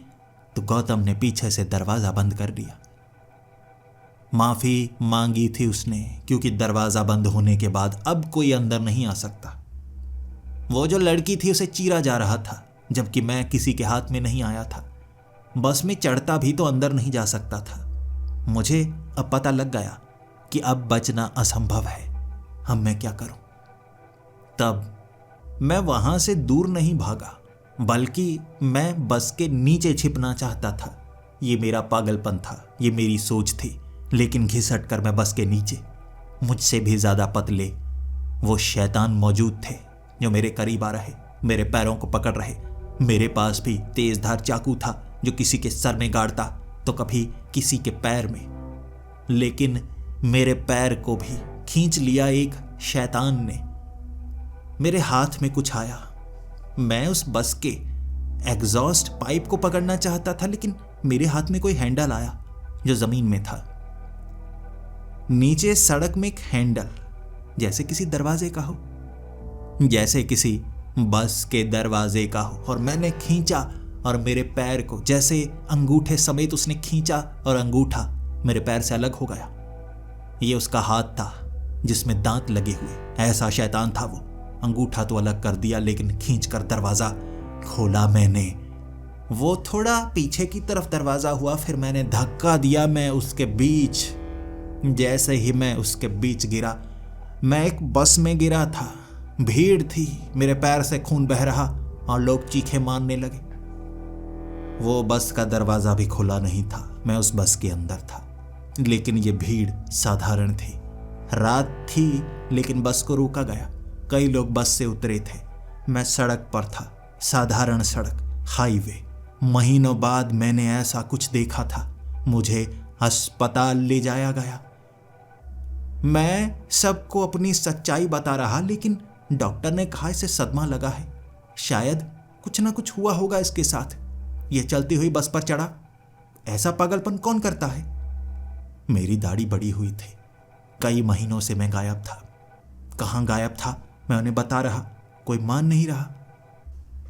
तो गौतम ने पीछे से दरवाजा बंद कर दिया। माफी मांगी थी उसने, क्योंकि दरवाजा बंद होने के बाद अब कोई अंदर नहीं आ सकता। वो जो लड़की थी उसे चीरा जा रहा था, जबकि मैं किसी के हाथ में नहीं आया था। बस में चढ़ता भी तो अंदर नहीं जा सकता था। मुझे अब पता लग गया कि अब बचना असंभव है। अब मैं क्या करूं? तब मैं वहां से दूर नहीं भागा, बल्कि मैं बस के नीचे छिपना चाहता था। ये मेरा पागलपन था, ये मेरी सोच थी, लेकिन घिसट कर मैं बस के नीचे, मुझसे भी ज्यादा पतले वो शैतान मौजूद थे जो मेरे करीब आ रहे, मेरे पैरों को पकड़ रहे। मेरे पास भी तेजधार चाकू था जो किसी के सर में गाड़ता तो कभी किसी के पैर में, लेकिन मेरे पैर को भी खींच लिया एक शैतान ने। मेरे हाथ में कुछ आया। मैं उस बस के एग्जॉस्ट पाइप को पकड़ना चाहता था, लेकिन मेरे हाथ में कोई हैंडल आया जो जमीन में था। नीचे सड़क में एक हैंडल, जैसे किसी दरवाजे का हो, जैसे किसी बस के दरवाजे का हो। और मैंने खींचा और मेरे पैर को जैसे अंगूठे समेत उसने खींचा और अंगूठा मेरे पैर से अलग हो गया। ये उसका हाथ था जिसमें दांत लगे हुए, ऐसा शैतान था वो। अंगूठा तो अलग कर दिया, लेकिन खींचकर दरवाजा खोला मैंने। वो थोड़ा पीछे की तरफ दरवाजा हुआ, फिर मैंने धक्का दिया। मैं उसके बीच, जैसे ही मैं उसके बीच गिरा, मैं एक बस में गिरा था। भीड़ थी, मेरे पैर से खून बह रहा और लोग चीखें मारने लगे। वो बस का दरवाजा भी खुला नहीं था, मैं उस बस के अंदर था। लेकिन ये भीड़ साधारण थी। रात थी, लेकिन बस को रोका गया। कई लोग बस से उतरे थे। मैं सड़क पर था, साधारण सड़क, हाईवे। महीनों बाद मैंने ऐसा कुछ देखा था। मुझे अस्पताल ले जाया गया। मैं सबको अपनी सच्चाई बता रहा, लेकिन डॉक्टर ने कहा इसे सदमा लगा है, शायद कुछ ना कुछ हुआ होगा इसके साथ। यह चलती हुई बस पर चढ़ा। ऐसा पागलपन कौन करता है? मेरी दाढ़ी बड़ी हुई थी, कई महीनों से मैं गायब था। कहाँ गायब था मैं उन्हें बता रहा, कोई मान नहीं रहा।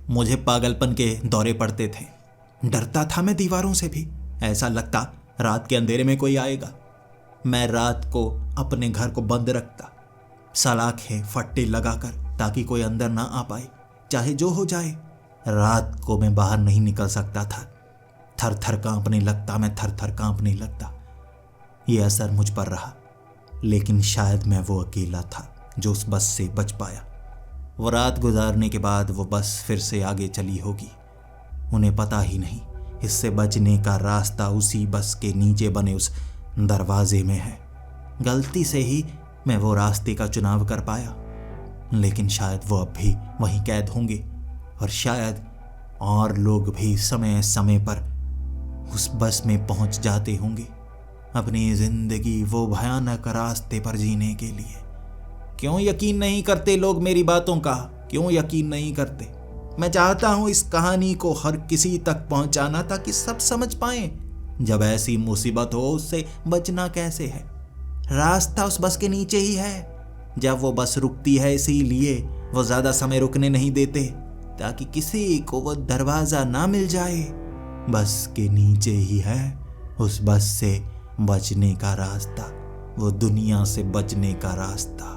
मुझे पागलपन के दौरे पड़ते थे। डरता था मैं दीवारों से भी, ऐसा लगता रात के अंधेरे में कोई आएगा। मैं रात को अपने घर को बंद रखता, सलाखें फट्टे लगाकर, ताकि कोई अंदर ना आ पाए, चाहे जो हो जाए। रात को मैं बाहर नहीं निकल सकता था। थर थर कांपने लगता, मैं थर थर कांपने लगता। ये असर मुझ पर रहा, लेकिन शायद मैं वो अकेला था जो उस बस से बच पाया। वो रात गुजारने के बाद वो बस फिर से आगे चली होगी। उन्हें पता ही नहीं इससे बचने का रास्ता उसी बस के नीचे बने उस दरवाजे में है। गलती से ही मैं वो रास्ते का चुनाव कर पाया, लेकिन शायद वो अब भी वहीं कैद होंगे, और शायद और लोग भी समय समय पर उस बस में पहुंच जाते होंगे अपनी जिंदगी वो भयानक रास्ते पर जीने के लिए। क्यों यकीन नहीं करते लोग मेरी बातों का? क्यों यकीन नहीं करते? मैं चाहता हूं इस कहानी को हर किसी तक पहुंचाना, ताकि सब समझ पाएं जब ऐसी मुसीबत हो उससे बचना कैसे है। रास्ता उस बस के नीचे ही है। जब वो बस रुकती है, इसीलिए वो ज्यादा समय रुकने नहीं देते, ताकि किसी को वो दरवाजा ना मिल जाए। बस के नीचे ही है उस बस से बचने का रास्ता, वो दुनिया से बचने का रास्ता।